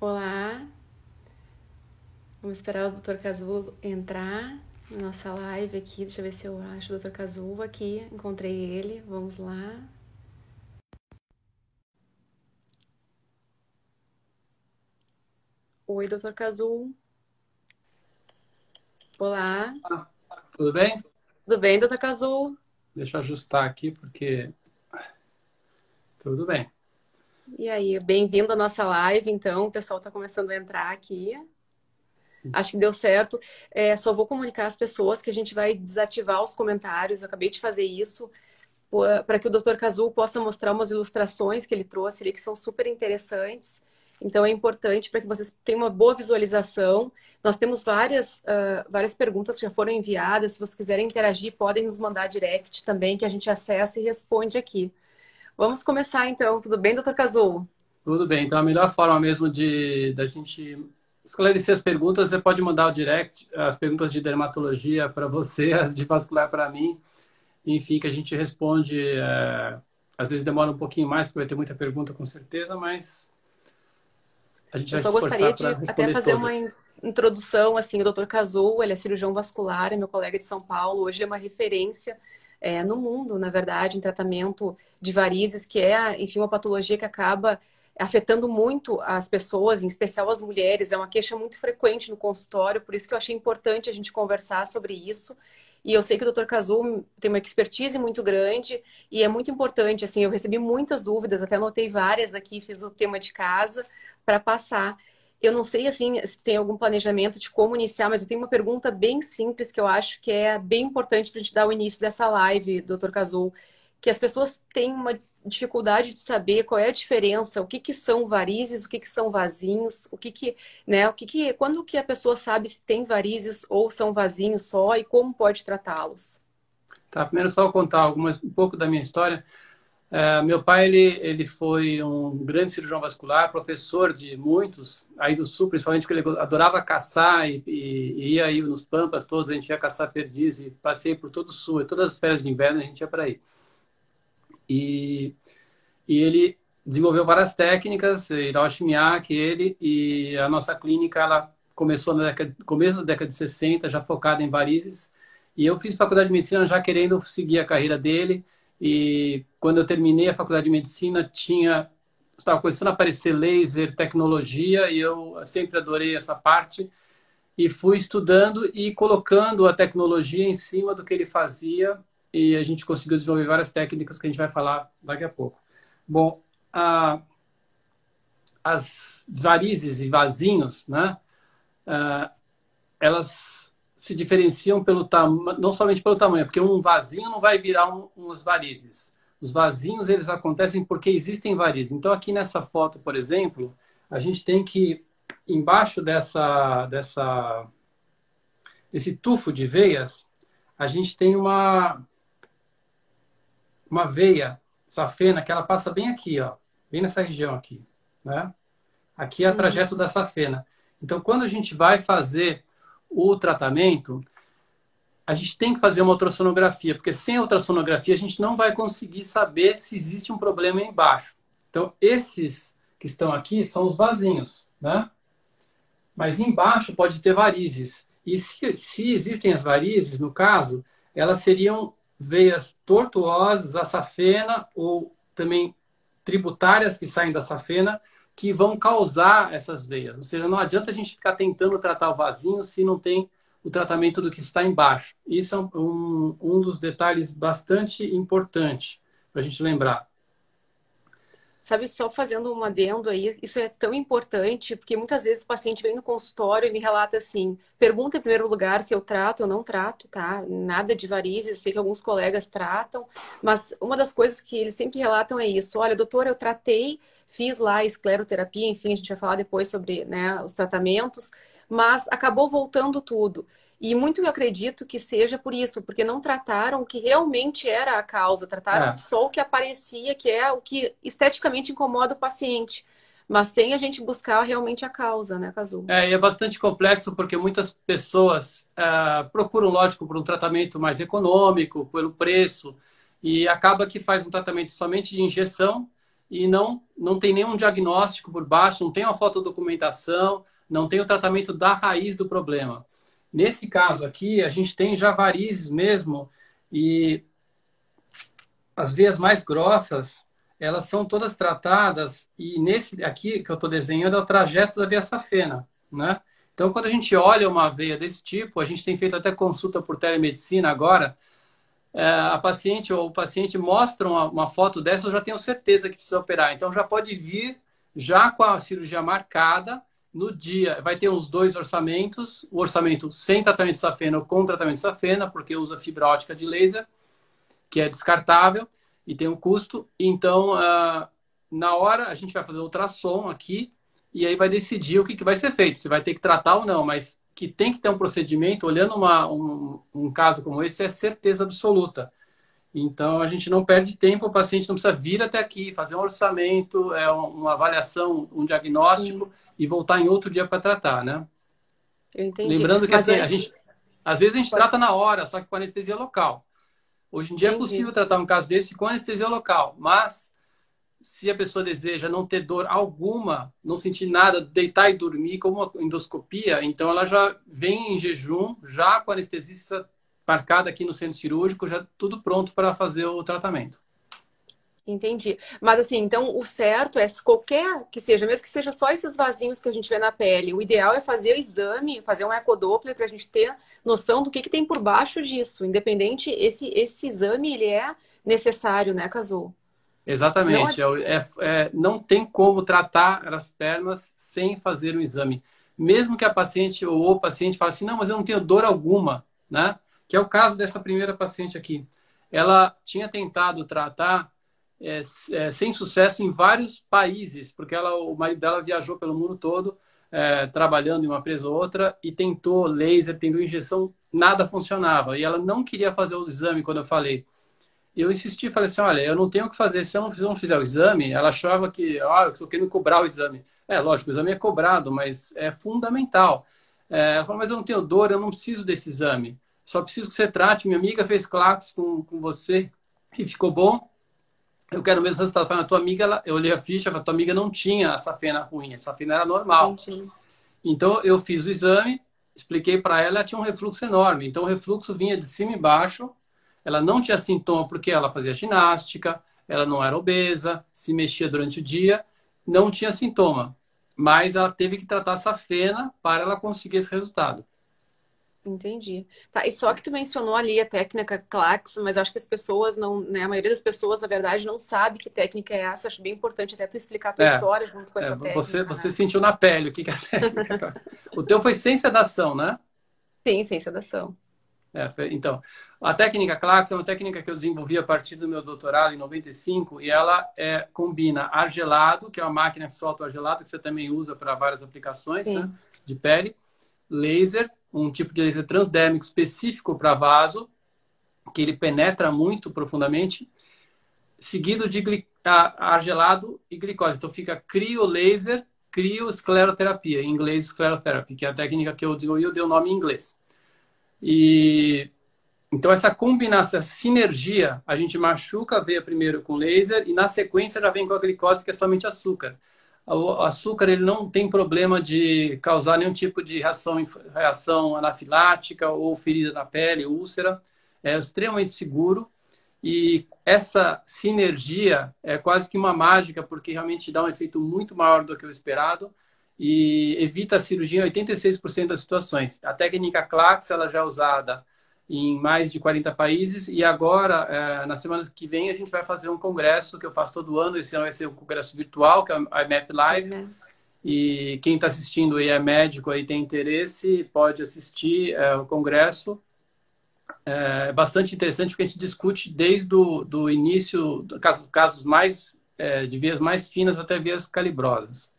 Olá, vamos esperar o Dr. Casulo entrar na nossa live aqui. Deixa eu ver se eu acho o Dr. Casulo aqui. Encontrei ele, vamos lá. Oi, Dr. Casulo. Olá, Ah, tudo bem? tudo bem, Dr. Casulo? Deixa eu ajustar aqui porque tudo bem. E aí, bem-vindo à nossa live, então. O pessoal está começando a entrar aqui. Acho que deu certo. Só vou comunicar às pessoas que a gente vai desativar os comentários. Eu acabei de fazer isso para que o Dr. Kazu possa mostrar umas ilustrações que ele trouxe ali, que são super interessantes. Então, é importante para que vocês tenham uma boa visualização. Nós temos várias perguntas que já foram enviadas. Se vocês quiserem interagir, podem nos mandar direct também, que a gente acessa e responde aqui. Vamos começar, então. Tudo bem, Dr. Kazu? Tudo bem. Então a melhor forma mesmo de da gente esclarecer as perguntas, você pode mandar o direct, as perguntas de dermatologia para você, as de vascular para mim. Enfim, que a gente responde. Às vezes demora um pouquinho mais, porque vai ter muita pergunta com certeza, mas a gente Eu vai se só gostaria esforçar para de até responder fazer uma todas. introdução, assim, o Dr. Kazu, ele é cirurgião vascular, é meu colega de São Paulo, hoje ele é uma referência no mundo, na verdade, em tratamento de varizes, que é, enfim, uma patologia que acaba afetando muito as pessoas, em especial as mulheres, é uma queixa muito frequente no consultório, por isso que eu achei importante a gente conversar sobre isso. E eu sei que o Dr. Kazu tem uma expertise muito grande e é muito importante, assim, eu recebi muitas dúvidas, até anotei várias aqui, fiz o tema de casa para passar. Eu não sei assim se tem algum planejamento de como iniciar, mas eu tenho uma pergunta bem simples que eu acho que é bem importante para a gente dar o início dessa live, Dr. Cazul, que as pessoas têm uma dificuldade de saber qual é a diferença, o que que são varizes, o que que são vasinhos, quando que a pessoa sabe se tem varizes ou são vasinhos só e como pode tratá-los. Tá, primeiro só contar um pouco da minha história. Meu pai, ele foi um grande cirurgião vascular, professor de muitos aí do Sul, principalmente porque ele adorava caçar e ia aí nos Pampas todos, a gente ia caçar perdiz e passei por todo o Sul, e todas as férias de inverno a gente ia para aí. E, e ele desenvolveu várias técnicas, Hiroshi Miyake, ele, e a nossa clínica, ela começou na começo da década de 60, já focada em varizes, e eu fiz faculdade de medicina já querendo seguir a carreira dele, e quando eu terminei a faculdade de medicina, estava começando a aparecer laser, tecnologia, e eu sempre adorei essa parte, e fui estudando e colocando a tecnologia em cima do que ele fazia, e a gente conseguiu desenvolver várias técnicas que a gente vai falar daqui a pouco. Bom, a, as varizes e vasinhos, né? Elas se diferenciam pelo tamanho, não somente pelo tamanho, porque um vasinho não vai virar umas varizes. Os vasinhos, eles acontecem porque existem varizes. Então, aqui nessa foto, por exemplo, a gente tem que, embaixo desse tufo de veias, a gente tem uma veia safena que ela passa bem aqui, ó, bem nessa região aqui, né? Aqui é o trajeto Uhum. da safena. Então, quando a gente vai fazer o tratamento, a gente tem que fazer uma ultrassonografia, porque sem a ultrassonografia a gente não vai conseguir saber se existe um problema embaixo. Então, esses que estão aqui são os vasinhos, né? Mas embaixo pode ter varizes. E se existem as varizes, no caso, elas seriam veias tortuosas, a safena, ou também tributárias que saem da safena, que vão causar essas veias. Ou seja, não adianta a gente ficar tentando tratar o vasinho se não tem o tratamento do que está embaixo. Isso é um dos detalhes bastante importante para a gente lembrar. Sabe, só fazendo um adendo aí, isso é tão importante, porque muitas vezes o paciente vem no consultório e me relata assim, pergunta em primeiro lugar se eu trato ou não trato, tá? Nada de varizes, eu sei que alguns colegas tratam, mas uma das coisas que eles sempre relatam é isso, olha, doutor, eu tratei, fiz lá a escleroterapia, enfim, a gente vai falar depois sobre, né, os tratamentos, mas acabou voltando tudo. E muito eu acredito que seja por isso, porque não trataram o que realmente era a causa, trataram É, só o que aparecia, que é o que esteticamente incomoda o paciente, mas sem a gente buscar realmente a causa, né, Cazu? e é bastante complexo porque muitas pessoas procuram, lógico, por um tratamento mais econômico, pelo preço, e acaba que faz um tratamento somente de injeção e não tem nenhum diagnóstico por baixo, não tem uma fotodocumentação, não tem o tratamento da raiz do problema. Nesse caso aqui, a gente tem já varizes mesmo, e as veias mais grossas, elas são todas tratadas, e nesse aqui que eu estou desenhando é o trajeto da veia safena, né? Então, quando a gente olha uma veia desse tipo, a gente tem feito até consulta por telemedicina agora, a paciente ou o paciente mostra uma foto dessa, eu já tenho certeza que precisa operar. Então, já pode vir já com a cirurgia marcada no dia. Vai ter uns 2 orçamentos, o orçamento sem tratamento de safena ou com tratamento de safena, porque usa fibra ótica de laser, que é descartável e tem um custo. Então, na hora, a gente vai fazer ultrassom aqui e aí vai decidir o que vai ser feito, se vai ter que tratar ou não, mas que tem que ter um procedimento, olhando um caso como esse, é certeza absoluta. Então, a gente não perde tempo, o paciente não precisa vir até aqui, fazer um orçamento, uma avaliação, um diagnóstico e voltar em outro dia para tratar, né? Eu entendi. Lembrando que, Mas assim, antes... às vezes a gente trata na hora, só que com anestesia local. Hoje em dia é Entendi. possível tratar um caso desse com anestesia local, mas se a pessoa deseja não ter dor alguma, não sentir nada, deitar e dormir, como uma endoscopia, então ela já vem em jejum, já com a anestesista marcada aqui no centro cirúrgico, já tudo pronto para fazer o tratamento. Entendi. Mas assim, então o certo é, se qualquer que seja, mesmo que seja só esses vasinhos que a gente vê na pele, o ideal é fazer o exame, fazer um ecodoppler para a gente ter noção do que tem por baixo disso. Independente, esse exame, ele é necessário, né, Cazu? Não Exatamente. Não tem como tratar as pernas sem fazer um exame. Mesmo que a paciente ou o paciente fale assim, não, mas eu não tenho dor alguma, né? Que é o caso dessa primeira paciente aqui. Ela tinha tentado tratar sem sucesso em vários países, porque o marido dela viajou pelo mundo todo, trabalhando em uma empresa ou outra, e tentou laser, tentou injeção, nada funcionava. E ela não queria fazer o exame quando eu falei. Eu insisti, falei assim, olha, eu não tenho o que fazer, se eu não fizer o exame, ela achava que, eu estou querendo cobrar o exame. Lógico, o exame é cobrado, mas é fundamental. Ela falou, mas eu não tenho dor, eu não preciso desse exame. Só preciso que você trate. Minha amiga fez claques com você e ficou bom. Eu quero o mesmo resultado. Falei, a tua amiga, eu olhei a ficha, a tua amiga não tinha a safena ruim, a safena era normal. entendi. Então, eu fiz o exame, expliquei para ela, ela tinha um refluxo enorme. Então, o refluxo vinha de cima e embaixo. Ela não tinha sintoma porque ela fazia ginástica, ela não era obesa, se mexia durante o dia, não tinha sintoma. Mas ela teve que tratar a safena para ela conseguir esse resultado. Entendi. Tá, e só que tu mencionou ali a técnica CLACS, mas acho que as pessoas não, né, a maioria das pessoas, na verdade, não sabe que técnica é essa. Acho bem importante até tu explicar a tua É, história junto com essa técnica, você né? sentiu na pele o que é a técnica. O teu foi sem sedação, né? Sim, sem sedação. Então, a técnica CLACS é uma técnica que eu desenvolvi a partir do meu doutorado em 95 e ela combina argelado, que é uma máquina que solta o argelado, que você também usa para várias aplicações, né, Sim, de pele, laser, um tipo de laser transdérmico específico para vaso, que ele penetra muito profundamente, seguido de argelado e glicose. Então fica criolaser, crioescleroterapia, em inglês sclerotherapy, que é a técnica que eu desenvolvi, eu dei o nome em inglês. E então essa combinação, essa sinergia, a gente machuca a veia primeiro com laser e na sequência já vem com a glicose, que é somente açúcar. O açúcar ele não tem problema de causar nenhum tipo de reação anafilática ou ferida na pele, úlcera. É extremamente seguro e essa sinergia é quase que uma mágica porque realmente dá um efeito muito maior do que o esperado e evita a cirurgia em 86% das situações. A técnica CLACS ela já é usada em mais de 40 países e agora, na semana que vem, a gente vai fazer um congresso que eu faço todo ano. Esse ano vai ser um congresso virtual, que é o IMAP Live. né? E quem está assistindo e é médico e tem interesse, pode assistir o congresso. É bastante interessante porque a gente discute desde do início, casos mais, de veias mais finas até veias calibrosas.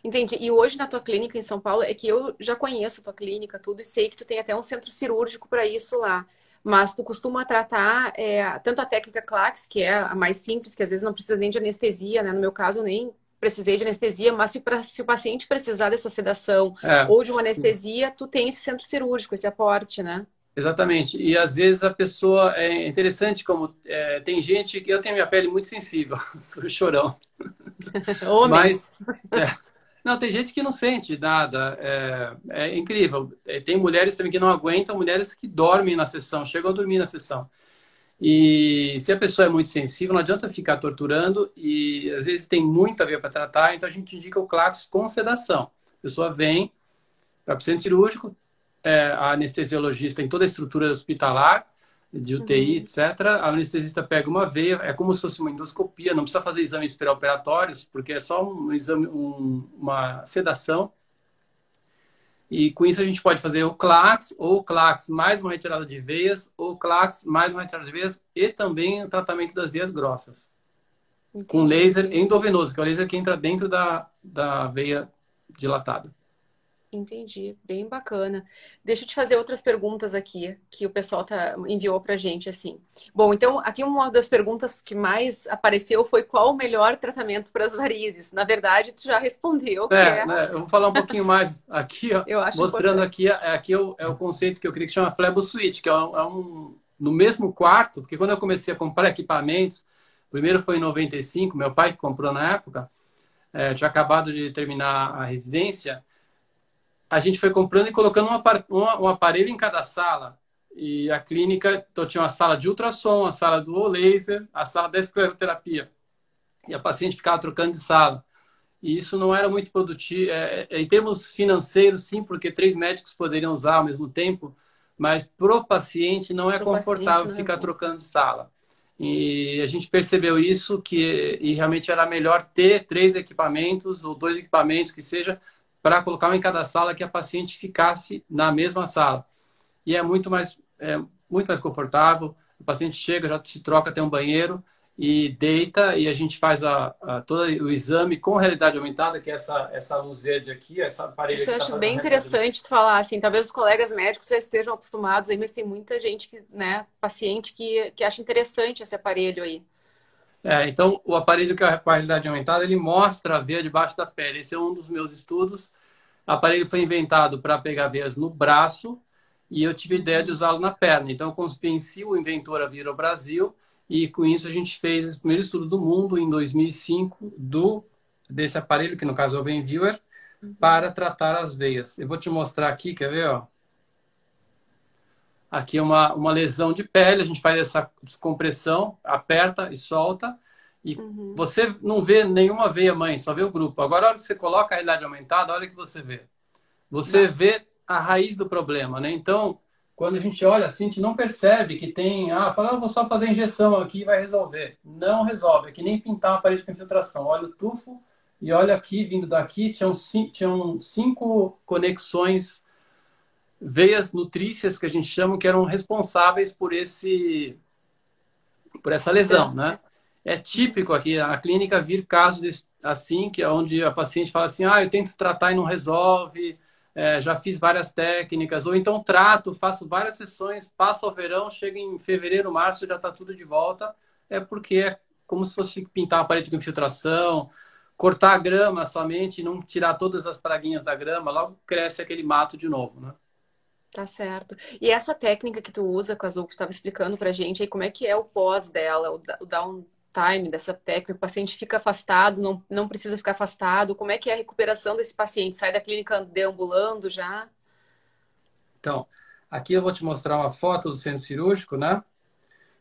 Entendi. E hoje na tua clínica em São Paulo, é que eu já conheço a tua clínica, tudo, e sei que tu tem até um centro cirúrgico para isso lá. Mas tu costuma tratar tanto a técnica CLACS, que é a mais simples, que às vezes não precisa nem de anestesia, né? No meu caso, eu nem precisei de anestesia, mas se o paciente precisar dessa sedação ou de uma Sim. anestesia, tu tem esse centro cirúrgico, esse aporte, né? Exatamente. E às vezes a pessoa é interessante como tem gente que eu tenho minha pele muito sensível, sou chorão, Homens. mas é, não tem gente que não sente nada. É incrível. Tem mulheres também que não aguentam, mulheres que dormem na sessão, chegam a dormir na sessão. E se a pessoa é muito sensível, não adianta ficar torturando e às vezes tem muita veia para tratar, então a gente indica o Clax com sedação. A pessoa vem, vai para o centro cirúrgico, a anestesiologista tem toda a estrutura hospitalar, de UTI, Uhum. etc. A anestesista pega uma veia, é como se fosse uma endoscopia, não precisa fazer exames pré-operatórios, porque é só um exame, uma sedação. E com isso a gente pode fazer o Clax, ou o Clax mais uma retirada de veias, ou o Clax mais uma retirada de veias, e também o tratamento das veias grossas, com Entendi, laser bem. endovenoso, que é o laser que entra dentro da veia dilatada. Entendi, bem bacana. Deixa eu te fazer outras perguntas aqui que o pessoal enviou pra gente assim. Bom, então aqui uma das perguntas que mais apareceu foi qual o melhor tratamento para as varizes. Na verdade, tu já respondeu que é, Né, eu vou falar um pouquinho mais aqui, ó, eu acho mostrando importante. aqui, é o conceito que eu queria que chama Flebo Suite, que no mesmo quarto, porque quando eu comecei a comprar equipamentos, primeiro foi em 95, meu pai que comprou na época, tinha acabado de terminar a residência, a gente foi comprando e colocando um aparelho em cada sala. E a clínica, então tinha uma sala de ultrassom, a sala do laser, a sala da escleroterapia. E a paciente ficava trocando de sala. E isso não era muito produtivo. Em termos financeiros, sim, porque 3 médicos poderiam usar ao mesmo tempo, mas para o paciente não é Para o paciente confortável não é ficar bom. trocando de sala. E a gente percebeu isso, e realmente era melhor ter 3 equipamentos ou 2 equipamentos, que seja, para colocar um em cada sala, que a paciente ficasse na mesma sala. E muito mais confortável. O paciente chega, já se troca, tem um banheiro e deita, e a gente faz todo o exame com realidade aumentada, que é essa luz verde aqui, esse aparelho Isso aqui eu está acho fazendo a bem realidade. interessante tu falar assim. Talvez os colegas médicos já estejam acostumados aí, mas tem muita gente que, né, paciente que acha interessante esse aparelho aí. Então, o aparelho que é com a realidade aumentada, ele mostra a veia debaixo da pele. Esse é um dos meus estudos. O aparelho foi inventado para pegar veias no braço e eu tive a ideia de Uhum. usá-lo na perna. Então, eu convenci o inventor a vir ao Brasil e com isso a gente fez o primeiro estudo do mundo em 2005 desse aparelho, que no caso é o Benviewer, Uhum. para tratar as veias. Eu vou te mostrar aqui, quer ver? Ó? Aqui é uma lesão de pele, a gente faz essa descompressão, aperta e solta, e Uhum. você não vê nenhuma veia mãe, só vê o grupo. Agora, a hora que você coloca a realidade aumentada, olha o que você vê. Você Dá. vê a raiz do problema, né? Então, quando a gente olha assim, a gente não percebe que tem, fala, vou só fazer injeção aqui e vai resolver. Não resolve, é que nem pintar uma parede com infiltração. Olha o tufo e olha aqui, vindo daqui, tinham 5 conexões, veias nutrícias que a gente chama, que eram responsáveis por essa lesão, né? É típico aqui na clínica vir casos assim, que é onde a paciente fala assim, eu tento tratar e não resolve, já fiz várias técnicas, ou então trato, faço várias sessões, passa o verão, chega em fevereiro, março, já está tudo de volta, porque é como se fosse pintar uma parede com infiltração, cortar a grama somente e não tirar todas as praguinhas da grama, logo cresce aquele mato de novo, né? Tá certo. E essa técnica que tu usa, com a Azul, que tu estava explicando pra gente aí, como é que é o pós dela, o downtime dessa técnica? O paciente fica afastado, não precisa ficar afastado? Como é que é a recuperação desse paciente? Sai da clínica deambulando já? Então, aqui eu vou te mostrar uma foto do centro cirúrgico, né?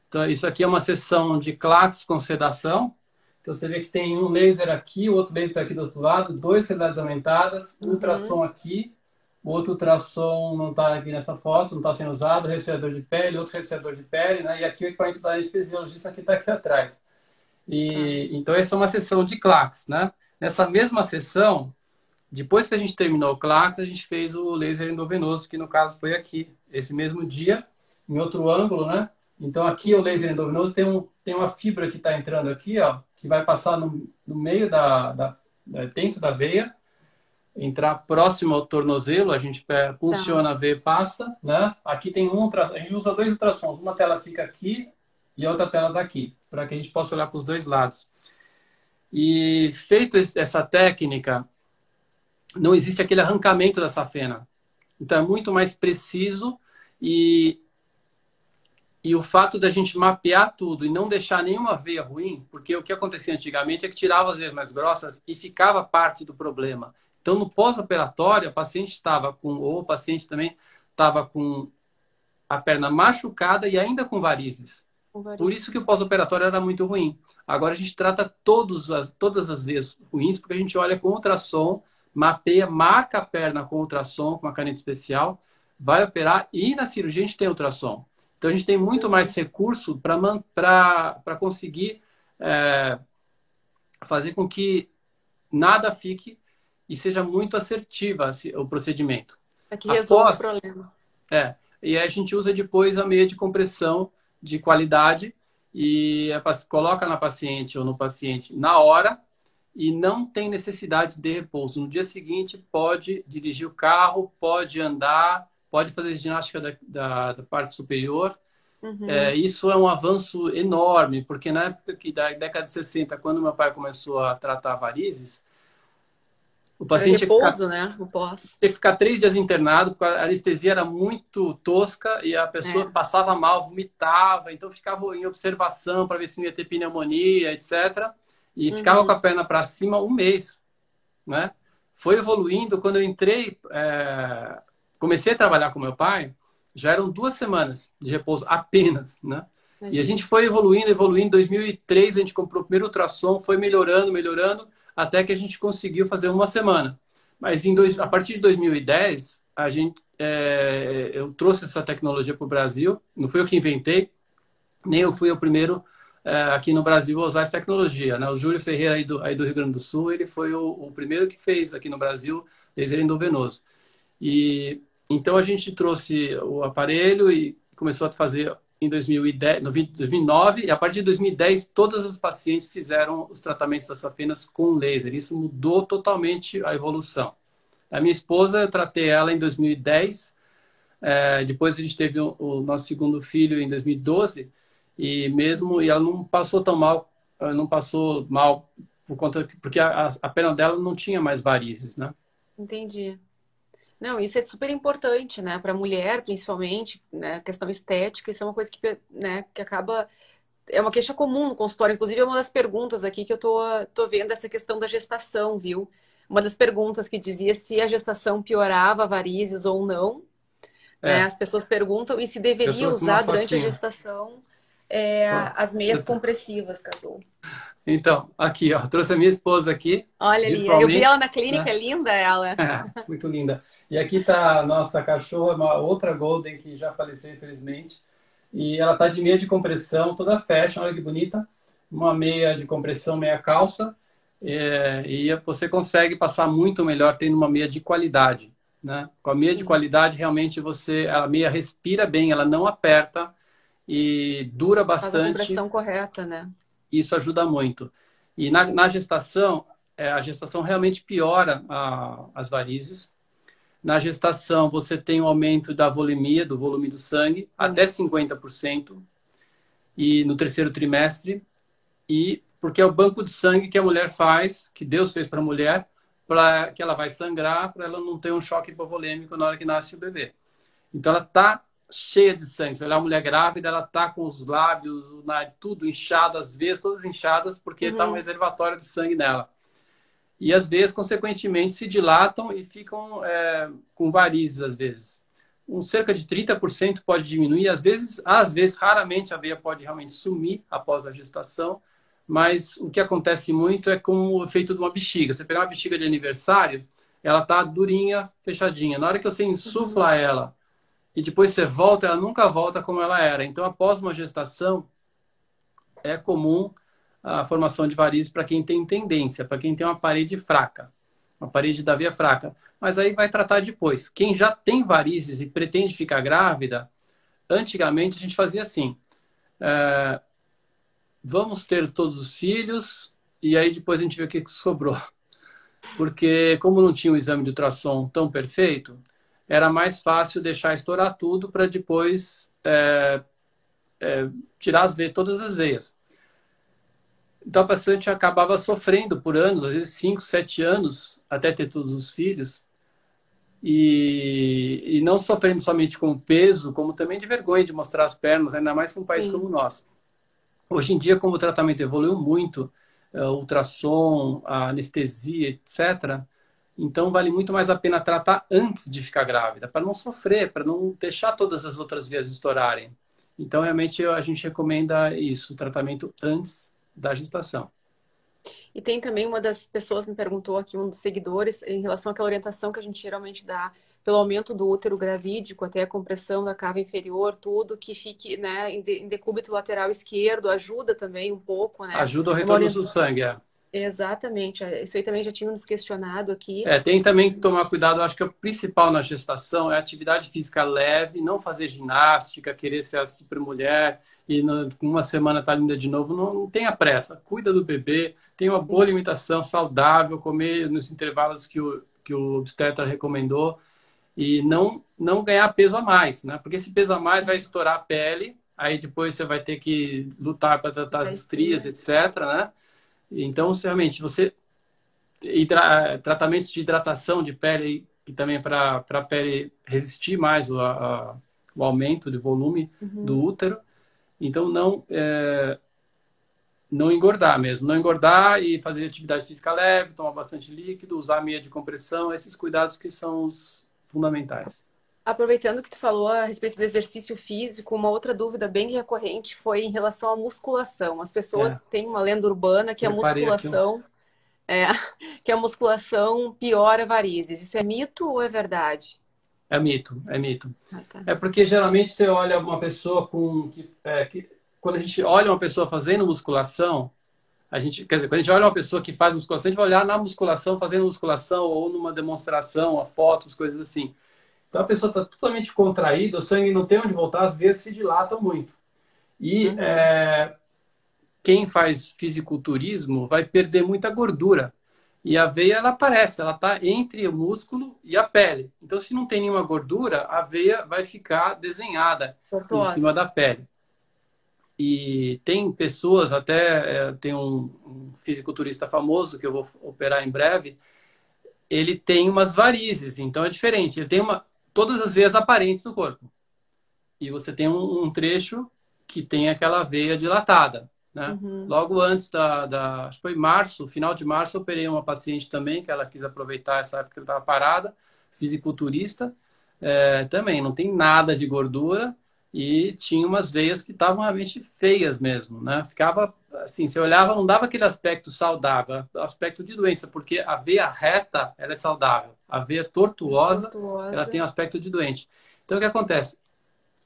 Então, isso aqui é uma sessão de claques com sedação. Então, você vê que tem um laser aqui, o outro laser aqui do outro lado, 2 realidades aumentadas, Uhum. ultrassom aqui, o outro ultrassom não está aqui nessa foto, não está sendo usado, resfriador de pele, outro resfriador de pele, né? E aqui o equipamento da anestesiologista que está aqui atrás. Tá. Então, essa é uma sessão de claques, né? Nessa mesma sessão, depois que a gente terminou o claques, a gente fez o laser endovenoso, que no caso foi aqui, esse mesmo dia, em outro ângulo, né? Então aqui o laser Uhum. endovenoso tem uma fibra que está entrando aqui, ó, que vai passar no meio dentro da veia, entrar próximo ao tornozelo, a gente Tá. funciona a veia e passa, né? Aqui tem a gente usa 2 ultrassons, uma tela fica aqui e a outra tela daqui, para que a gente possa olhar para os dois lados. E feito essa técnica, não existe aquele arrancamento da safena. Então é muito mais preciso e E o fato da gente mapear tudo e não deixar nenhuma veia ruim, porque o que acontecia antigamente é que tirava as veias mais grossas e ficava parte do problema. Então, no pós-operatório, a paciente estava com, ou o paciente também estava com a perna machucada e ainda com varizes. Com Por isso que o varizes. pós-operatório era muito ruim. Agora a gente trata todas as veias ruins, porque a gente olha com ultrassom, mapeia, marca a perna com ultrassom, com uma caneta especial, vai operar e na cirurgia a gente tem ultrassom. Então a gente tem muito Entendi. mais recurso para conseguir fazer com que nada fique e seja muito assertiva o procedimento. Para que resolva o Após, problema. e aí a gente usa depois a meia de compressão de qualidade e coloca na paciente ou no paciente na hora e não tem necessidade de repouso. No dia seguinte pode dirigir o carro, pode andar, pode fazer ginástica da parte superior. Uhum. Isso é um avanço enorme, porque na época da década de 60, quando meu pai começou a tratar varizes, o Era paciente repouso, né? O pós. tinha que ficar 3 dias internado, porque a anestesia era muito tosca e a pessoa É. passava mal, vomitava, então ficava em observação para ver se não ia ter pneumonia, etc. E ficava com a Uhum. perna para cima um mês, né? Foi evoluindo, quando eu entrei, comecei a trabalhar com meu pai, já eram 2 semanas de repouso apenas, né? E a gente Imagina. foi evoluindo, evoluindo. Em 2003 a gente comprou o primeiro ultrassom, foi melhorando, melhorando, até que a gente conseguiu fazer uma semana. Mas a Uhum. partir de 2010, eu trouxe essa tecnologia para o Brasil. Não fui eu que inventei, nem eu fui o primeiro aqui no Brasil a usar essa tecnologia, né? O Júlio Ferreira aí do Rio Grande do Sul, ele foi o primeiro que fez aqui no Brasil laser endovenoso. E então a gente trouxe o aparelho e começou a fazer em 2010, no 2009, e a partir de 2010 todas as pacientes fizeram os tratamentos das safinas com laser. Isso mudou totalmente a evolução. A minha esposa, eu tratei ela em 2010, depois a gente teve o nosso segundo filho em 2012, e ela não passou tão mal, não passou mal porque a perna dela não tinha mais varizes, né? Entendi. Não, isso é super importante, né? Para a mulher, principalmente, né? Questão estética, isso é uma coisa que, né, que acaba. É uma queixa comum no consultório. Inclusive, é uma das perguntas aqui que eu tô vendo essa questão da gestação, viu? Uma das perguntas que dizia se a gestação piorava varizes ou não, né? É, As pessoas perguntam e se eu deveria trouxe uma usar durante a fotinha. gestação Ó, as meias compressivas, casou. então, aqui, ó, trouxe a minha esposa aqui, Olha ali, eu vi ela virtualmente, na clínica, né? é linda ela. Muito linda. E aqui tá a nossa cachorra, uma outra Golden que já faleceu, infelizmente. E ela tá de meia de compressão, toda fashion, olha que bonita. Uma meia de compressão, meia calça. E você consegue passar muito melhor tendo uma meia de qualidade, né? Com a meia de Uhum. qualidade, realmente a meia respira bem, ela não aperta e dura Faz a bastante. compressão correta, né? Isso ajuda muito. E na gestação, a gestação realmente piora as varizes. Na gestação, você tem um aumento da volemia, do volume do sangue, até Hum. 50%, e no terceiro trimestre. E porque é o banco de sangue que a mulher faz, que Deus fez para a mulher, para que ela vai sangrar, para ela não ter um choque hipovolêmico na hora que nasce o bebê. Então ela está cheia de sangue. Se olhar a mulher grávida, ela está com os lábios, o nariz, tudo inchado, as veias todas inchadas, porque está um Uhum. reservatório de sangue nela. E as veias, consequentemente, se dilatam e ficam com varizes, às vezes. Cerca de 30% pode diminuir, às vezes, raramente a veia pode realmente sumir após a gestação, mas o que acontece muito é com o efeito de uma bexiga. Você pegar uma bexiga de aniversário, ela está durinha, fechadinha. Na hora que você Uhum. insufla ela e depois você volta, ela nunca volta como ela era. Então, após uma gestação, é comum a formação de varizes para quem tem tendência, para quem tem uma parede fraca, uma parede da veia fraca. Mas aí vai tratar depois. Quem já tem varizes e pretende ficar grávida, antigamente a gente fazia assim: vamos ter todos os filhos e aí depois a gente vê o que sobrou. Porque como não tinha o exame de ultrassom tão perfeito, era mais fácil deixar estourar tudo para depois tirar todas as veias. Então a paciente acabava sofrendo por anos, às vezes 5, 7 anos, até ter todos os filhos. e não sofrendo somente com o peso, como também de vergonha de mostrar as pernas, ainda mais com um país como o Sim. nosso. Hoje em dia, como o tratamento evoluiu muito, ultrassom, a anestesia, etc., então vale muito mais a pena tratar antes de ficar grávida, para não sofrer, para não deixar todas as outras vias estourarem. Então, realmente, a gente recomenda isso, o tratamento antes da gestação. E tem também uma das pessoas me perguntou aqui, um dos seguidores, em relação àquela orientação que a gente geralmente dá pelo aumento do útero gravídico até a compressão da cava inferior, tudo que fique, né, em decúbito lateral esquerdo, ajuda também um pouco, né? Ajuda o É uma retorno do sangue, é. Exatamente, isso aí também já tinha nos questionado aqui. Tem também que tomar cuidado, eu acho que o principal na gestação é a atividade física leve, não fazer ginástica, querer ser a supermulher e com uma semana tá linda de novo, não tenha pressa, cuida do bebê, tenha uma boa Sim. alimentação saudável, comer nos intervalos que o obstetra recomendou e não ganhar peso a mais, né? Porque esse peso a mais vai estourar a pele, aí depois você vai ter que lutar para tratar as Da estrias, estria. etc, né? Então, realmente, você tratamentos de hidratação de pele, que também é para a pele resistir mais o aumento de volume do Uhum. útero. Então, não engordar mesmo. Não engordar e fazer atividade física leve, tomar bastante líquido, usar meia de compressão, esses cuidados que são os fundamentais. Aproveitando que tu falou a respeito do exercício físico, uma outra dúvida bem recorrente foi em relação à musculação. As pessoas É, têm uma lenda urbana preparei aqui uns. é, que a musculação piora varizes. Isso é mito ou é verdade? É mito, é mito. Ah, tá. É porque geralmente você olha uma pessoa quando a gente olha uma pessoa fazendo musculação, quer dizer, quando a gente olha uma pessoa que faz musculação, a gente vai olhar na musculação, fazendo musculação ou numa demonstração, a fotos, coisas assim. Então a pessoa está totalmente contraída, o sangue não tem onde voltar, as veias se dilatam muito. E Uhum. quem faz fisiculturismo vai perder muita gordura. E a veia, ela aparece, ela está entre o músculo e a pele. Então, se não tem nenhuma gordura, a veia vai ficar desenhada em cima Tortuosa. da pele. E tem pessoas, até tem um fisiculturista famoso que eu vou operar em breve, ele tem umas varizes, então é diferente. Ele tem todas as veias aparentes no corpo. E você tem um trecho que tem aquela veia dilatada, né? Uhum. Logo antes acho que foi março, final de março, eu operei uma paciente também, que ela quis aproveitar essa época que ela estava parada, fisiculturista, também não tem nada de gordura e tinha umas veias que estavam realmente feias mesmo, né? Ficava assim, você olhava, não dava aquele aspecto saudável, aspecto de doença, porque a veia reta, ela é saudável, a veia tortuosa, ela tem Tortuosa. um aspecto de doente. Então, o que acontece?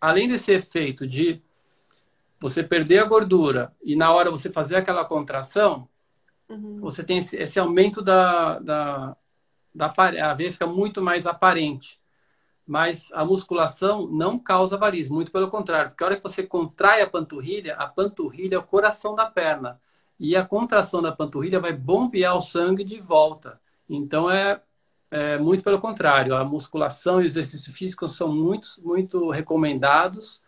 Além desse efeito de você perder a gordura e na hora você fazer aquela contração, Uhum. você tem esse aumento a veia fica muito mais aparente. Mas a musculação não causa varizes, muito pelo contrário, porque a hora que você contrai a panturrilha é o coração da perna. E a contração da panturrilha vai bombear o sangue de volta. Então é muito pelo contrário. A musculação e o exercício físico são muito, muito recomendados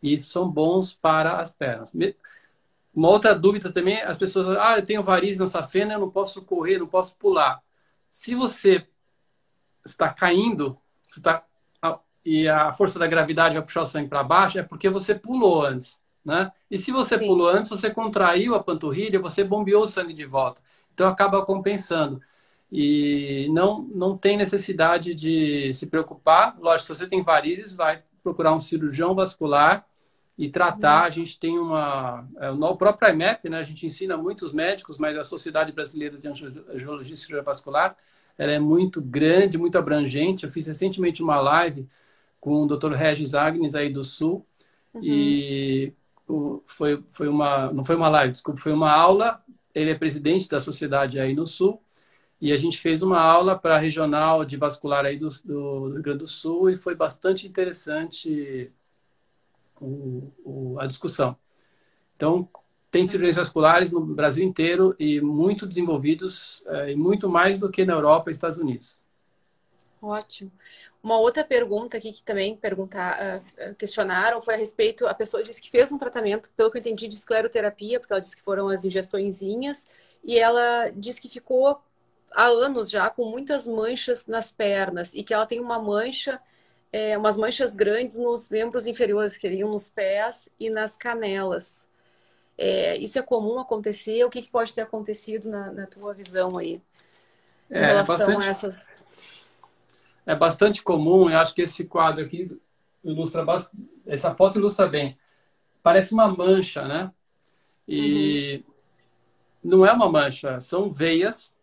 e são bons para as pernas. Uma outra dúvida também, as pessoas falam, eu tenho varizes na safena, eu não posso correr, não posso pular. Se você está caindo, você está e a força da gravidade vai puxar o sangue para baixo, é porque você pulou antes, né? E se você Sim. pulou antes, você contraiu a panturrilha, você bombeou o sangue de volta. Então acaba compensando. E não tem necessidade de se preocupar. Lógico, se você tem varizes, vai procurar um cirurgião vascular e tratar. Uhum. A gente tem no próprio IMEP, né? A gente ensina muitos médicos, mas a Sociedade Brasileira de Angiologia e Cirurgia Vascular, ela é muito grande, muito abrangente. Eu fiz recentemente uma live com o Dr. Regis Agnes aí do Sul Uhum. e não foi uma live, desculpa, foi uma aula. Ele é presidente da sociedade aí no Sul e a gente fez uma aula para a regional de vascular aí do Rio Grande do Sul e foi bastante interessante a discussão. Então, tem cirurgiões Legal. vasculares no Brasil inteiro e muito desenvolvidos, e muito mais do que na Europa e Estados Unidos. Ótimo. Uma outra pergunta aqui que também questionaram foi a respeito, a pessoa disse que fez um tratamento, pelo que eu entendi, de escleroterapia, porque ela disse que foram as injeçõezinhas, e ela disse que ficou há anos já com muitas manchas nas pernas e que ela tem uma mancha, umas manchas grandes nos membros inferiores, que seriam nos pés e nas canelas. Isso é comum acontecer? O que que pode ter acontecido na tua visão aí, em É relação a bastante, essas... é bastante comum. Eu acho que esse quadro aqui ilustra bastante. Essa foto ilustra bem. Parece uma mancha, né? Uhum, E não é uma mancha, são veias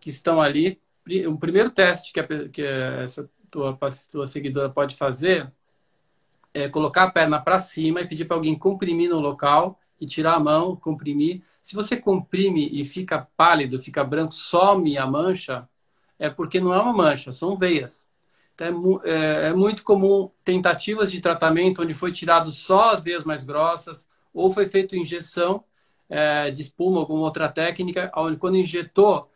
que estão ali. O primeiro teste que essa tua seguidora pode fazer é colocar a perna para cima e pedir para alguém comprimir no local e tirar a mão, comprimir. Se você comprime e fica pálido, fica branco, some a mancha, é porque não é uma mancha, são veias. Então, é muito comum tentativas de tratamento onde foi tirado só as veias mais grossas ou foi feita injeção de espuma ou alguma outra técnica, onde quando injetou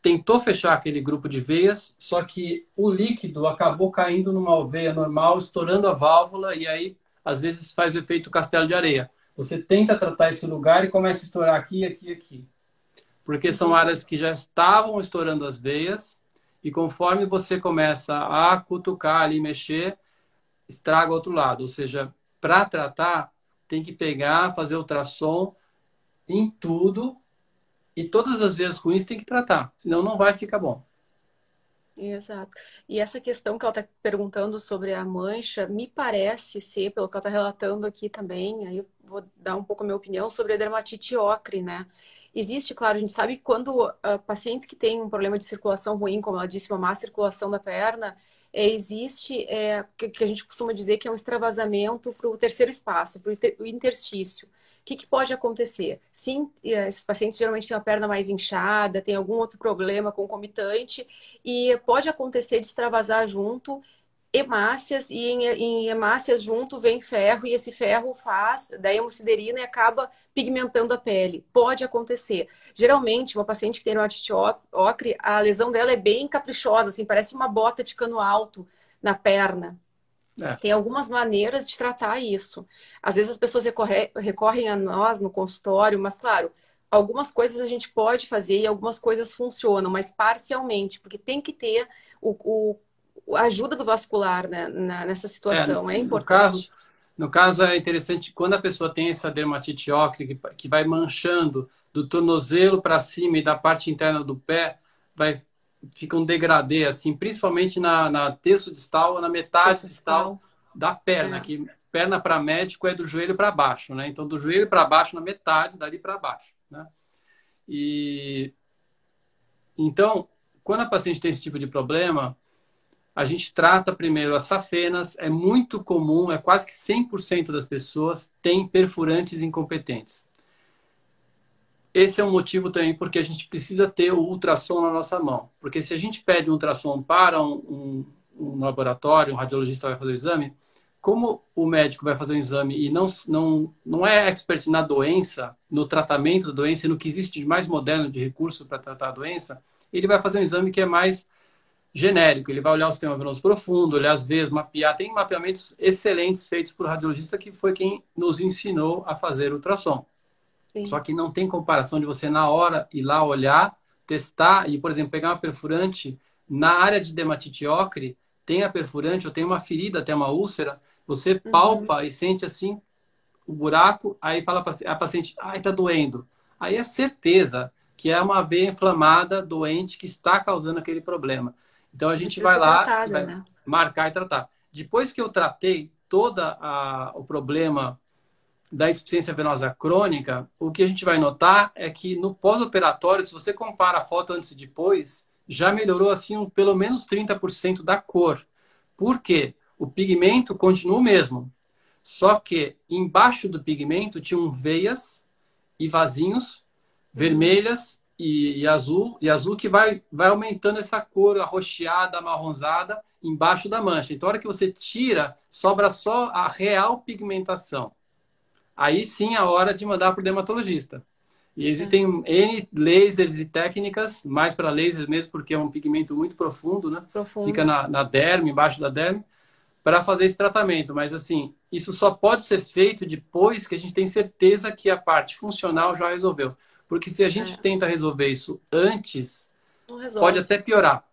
tentou fechar aquele grupo de veias, só que o líquido acabou caindo numa veia normal, estourando a válvula, e aí, às vezes, faz o efeito castelo de areia. Você tenta tratar esse lugar e começa a estourar aqui, aqui, aqui. Porque são entendi. áreas que já estavam estourando as veias, e conforme você começa a cutucar ali, mexer, estraga o outro lado. Ou seja, para tratar, tem que pegar, fazer ultrassom em tudo, e todas as vezes ruins tem que tratar, senão não vai ficar bom. Exato. E essa questão que ela está perguntando sobre a mancha, me parece ser, pelo que ela está relatando aqui também, aí eu vou dar um pouco a minha opinião sobre a dermatite ocre, né? Existe, claro, a gente sabe que quando pacientes que têm um problema de circulação ruim, como ela disse, uma má circulação da perna, existe que a gente costuma dizer que é um extravasamento para o terceiro espaço, para o interstício. O que que pode acontecer? Sim, esses pacientes geralmente têm a perna mais inchada, tem algum outro problema concomitante, e pode acontecer de extravasar junto hemácias, e em hemácias junto vem ferro, e esse ferro faz da hemosiderina e acaba pigmentando a pele. Pode acontecer. Geralmente, uma paciente que tem dermatite ocre, a lesão dela é bem caprichosa, assim, parece uma bota de cano alto na perna. É. Tem algumas maneiras de tratar isso. Às vezes as pessoas recorrem a nós no consultório, mas claro, algumas coisas a gente pode fazer e algumas coisas funcionam, mas parcialmente, porque tem que ter a ajuda do vascular, né, nessa É, situação, é no caso, importante. no caso é interessante quando a pessoa tem essa dermatite ocre que vai manchando do tornozelo para cima e da parte interna do pé, vai fica um degradê assim, principalmente na terço distal ou na metade Terço distal distal. da perna, É. que perna para médico é do joelho para baixo, né? Então do joelho para baixo na metade, dali para baixo, né? E então, quando a paciente tem esse tipo de problema, a gente trata primeiro as safenas, é muito comum, é quase que 100% das pessoas têm perfurantes incompetentes. Esse é um motivo também porque a gente precisa ter o ultrassom na nossa mão. Porque se a gente pede um ultrassom para um laboratório, um radiologista vai fazer o exame, como o médico vai fazer o exame e não é expert na doença, no tratamento da doença e no que existe de mais moderno de recurso para tratar a doença, ele vai fazer um exame que é mais genérico. Ele vai olhar o sistema venoso profundo, olhar as veias, mapear. Tem mapeamentos excelentes feitos por radiologista que foi quem nos ensinou a fazer ultrassom. Só Sim. que não tem comparação de você na hora ir lá olhar, testar e, por exemplo, pegar uma perfurante na área de dermatite ocre, tem a perfurante ou tem uma ferida, tem uma úlcera, você Uhum. palpa e sente assim o buraco, aí fala a paciente, ai, tá doendo. Aí é certeza que é uma veia inflamada, doente, que está causando aquele problema. Então a gente Precisa vai ser lá e tratada, vai né? marcar e tratar. Depois que eu tratei o problema da insuficiência venosa crônica, o que a gente vai notar é que no pós-operatório, se você compara a foto antes e depois, já melhorou assim pelo menos 30% da cor. Por quê? O pigmento continua o mesmo, só que embaixo do pigmento tinham veias e vasinhos Hum. vermelhas e azul que vai aumentando essa cor arroxeada, amarronzada embaixo da mancha. Então, a hora que você tira, sobra só a real pigmentação. Aí sim é a hora de mandar para o dermatologista. E existem Aham. N lasers e técnicas, mais para laser mesmo, porque é um pigmento muito profundo, né? Fica Profundo. na derme, embaixo da derme, para fazer esse tratamento. Mas, assim, isso só pode ser feito depois que a gente tem certeza que a parte funcional já resolveu. Porque se a gente É. tenta resolver isso antes, Não Pode resolve. até piorar.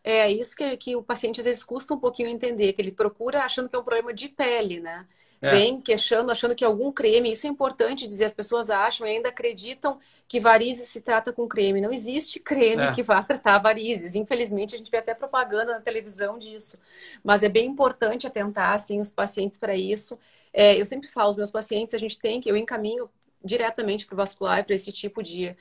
É isso que o paciente às vezes custa um pouquinho entender, que ele procura achando que é um problema de pele, né? É, Vem queixando, achando que é algum creme. Isso é importante dizer, as pessoas acham e ainda acreditam que varizes se trata com creme. Não existe creme é. que vá tratar varizes. Infelizmente, a gente vê até propaganda na televisão disso. Mas é bem importante atentar, assim, os pacientes para isso. É, eu sempre falo aos meus pacientes, a gente tem que, eu encaminho diretamente para o vascular, para esse tipo de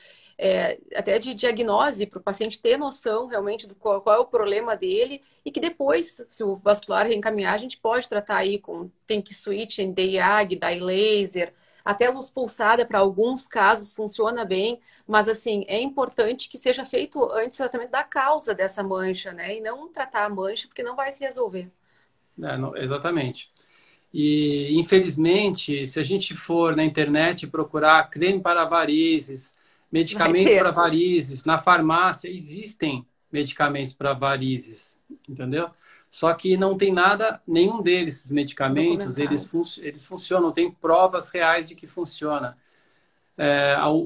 até de diagnose, para o paciente ter noção realmente do qual é o problema dele e que depois, se o vascular reencaminhar, a gente pode tratar aí com tank switch, DIAG, dye laser, até luz pulsada para alguns casos funciona bem, mas assim, é importante que seja feito antes o tratamento da causa dessa mancha, né? E não tratar a mancha porque não vai se resolver. Exatamente. E, infelizmente, se a gente for na internet procurar creme para varizes, Vai medicamentos para ter varizes, na farmácia existem medicamentos para varizes, entendeu? Só que não tem nada, nenhum deles, esses medicamentos, documentado. eles funcionam, tem provas reais de que funciona.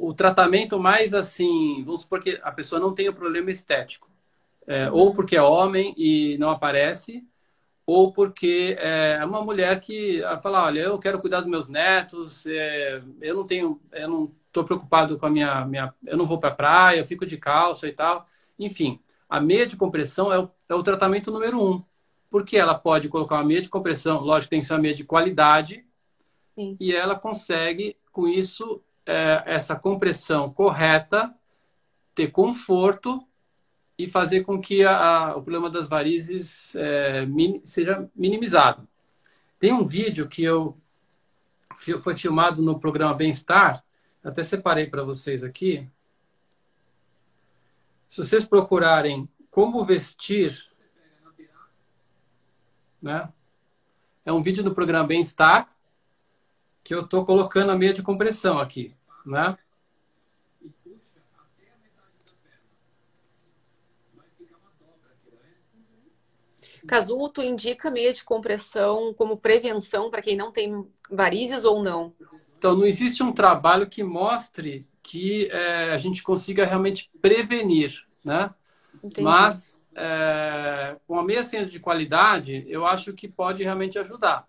O tratamento mais assim, vamos supor que a pessoa não tem o problema estético, ou Uhum. porque é homem e não aparece, ou porque é uma mulher que fala, olha, eu quero cuidar dos meus netos, eu não estou preocupado com a eu não vou para a praia, eu fico de calça e tal. Enfim, a meia de compressão é o tratamento número um, porque ela pode colocar uma meia de compressão, lógico, tem que ser uma meia de qualidade, Sim. e ela consegue, com isso, essa compressão correta, ter conforto e fazer com que o problema das varizes seja minimizado. Tem um vídeo que foi filmado no programa Bem-Estar, até separei para vocês aqui. Se vocês procurarem como vestir, né? É um vídeo do programa Bem-Estar que eu estou colocando a meia de compressão aqui, né? Casulo, tu indica meia de compressão como prevenção para quem não tem varizes ou não? Então, não existe um trabalho que mostre que a gente consiga realmente prevenir, né? Entendi. Mas, com a meia cena de qualidade, eu acho que pode realmente ajudar.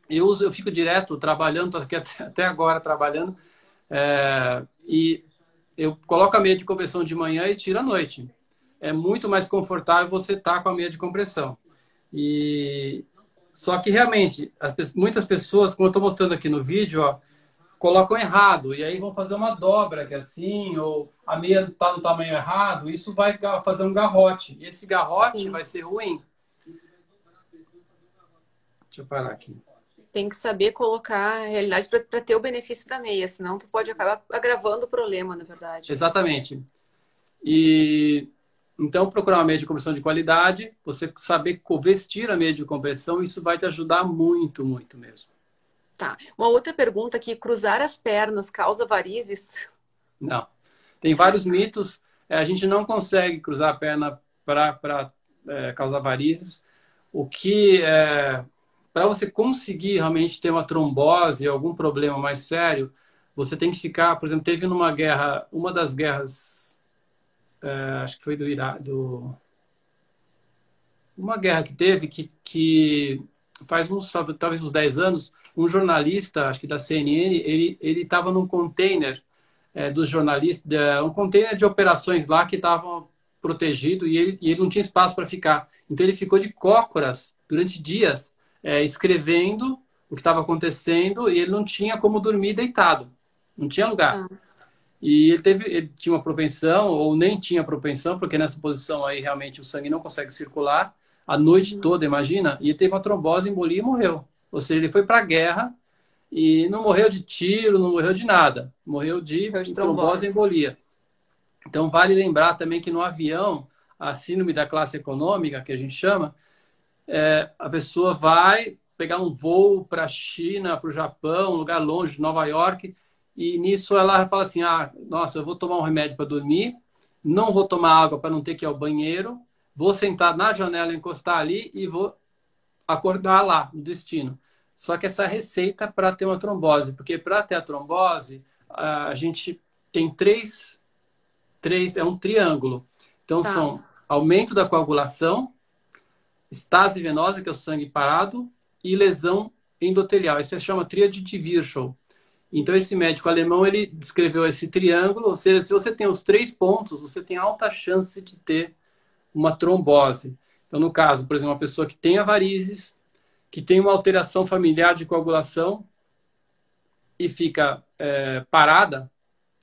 Eu fico direto trabalhando, estou aqui até agora trabalhando, e eu coloco a meia de compressão de manhã e tiro à noite. É muito mais confortável você estar com a meia de compressão. E só que realmente, muitas pessoas, como eu estou mostrando aqui no vídeo, ó, colocam errado e aí vão fazer uma dobra que é assim, ou a meia está no tamanho errado, isso vai fazer um garrote. E esse garrote Sim. vai ser ruim. Deixa eu parar aqui. Tem que saber colocar a realidade para ter o benefício da meia, senão tu pode acabar agravando o problema, na verdade. Exatamente. E então procurar uma meia de compressão de qualidade, você saber vestir a meia de compressão, isso vai te ajudar muito, muito mesmo. Tá. Uma outra pergunta aqui, cruzar as pernas causa varizes? Não. Tem vários mitos. A gente não consegue cruzar a perna para causar varizes. O que para você conseguir realmente ter uma trombose, algum problema mais sério, você tem que ficar, por exemplo, teve numa guerra, uma das guerras, acho que foi do Iraque, uma guerra que teve que faz talvez uns 10 anos, um jornalista, acho que da CNN, ele estava num container dos jornalistas, um container de operações lá que estavam protegido e ele não tinha espaço para ficar. Então ele ficou de cócoras durante dias, escrevendo o que estava acontecendo e ele não tinha como dormir deitado, não tinha lugar. Ah, E ele tinha uma propensão, ou nem tinha propensão, porque nessa posição aí realmente o sangue não consegue circular a noite uhum. toda, imagina, e ele teve uma trombose, embolia e morreu. Ou seja, ele foi para a guerra e não morreu de tiro, não morreu de nada. Morreu de Morreu de trombose e trombose. embolia. Então, vale lembrar também que no avião, a síndrome da classe econômica, que a gente chama, a pessoa vai pegar um voo para a China, para o Japão, um lugar longe, de Nova York, e nisso ela fala assim: ah, nossa, eu vou tomar um remédio para dormir, não vou tomar água para não ter que ir ao banheiro, vou sentar na janela, encostar ali e vou acordar lá, no destino. Só que essa receita para ter uma trombose, porque para ter a trombose, a gente tem três é um triângulo. Então, Tá. são aumento da coagulação, estase venosa, que é o sangue parado, e lesão endotelial. Isso se chama tríade de Virchow. Então, esse médico alemão, ele descreveu esse triângulo, ou seja, se você tem os 3 pontos, você tem alta chance de ter uma trombose. Então, no caso, por exemplo, uma pessoa que tenha varizes, que tem uma alteração familiar de coagulação e fica parada,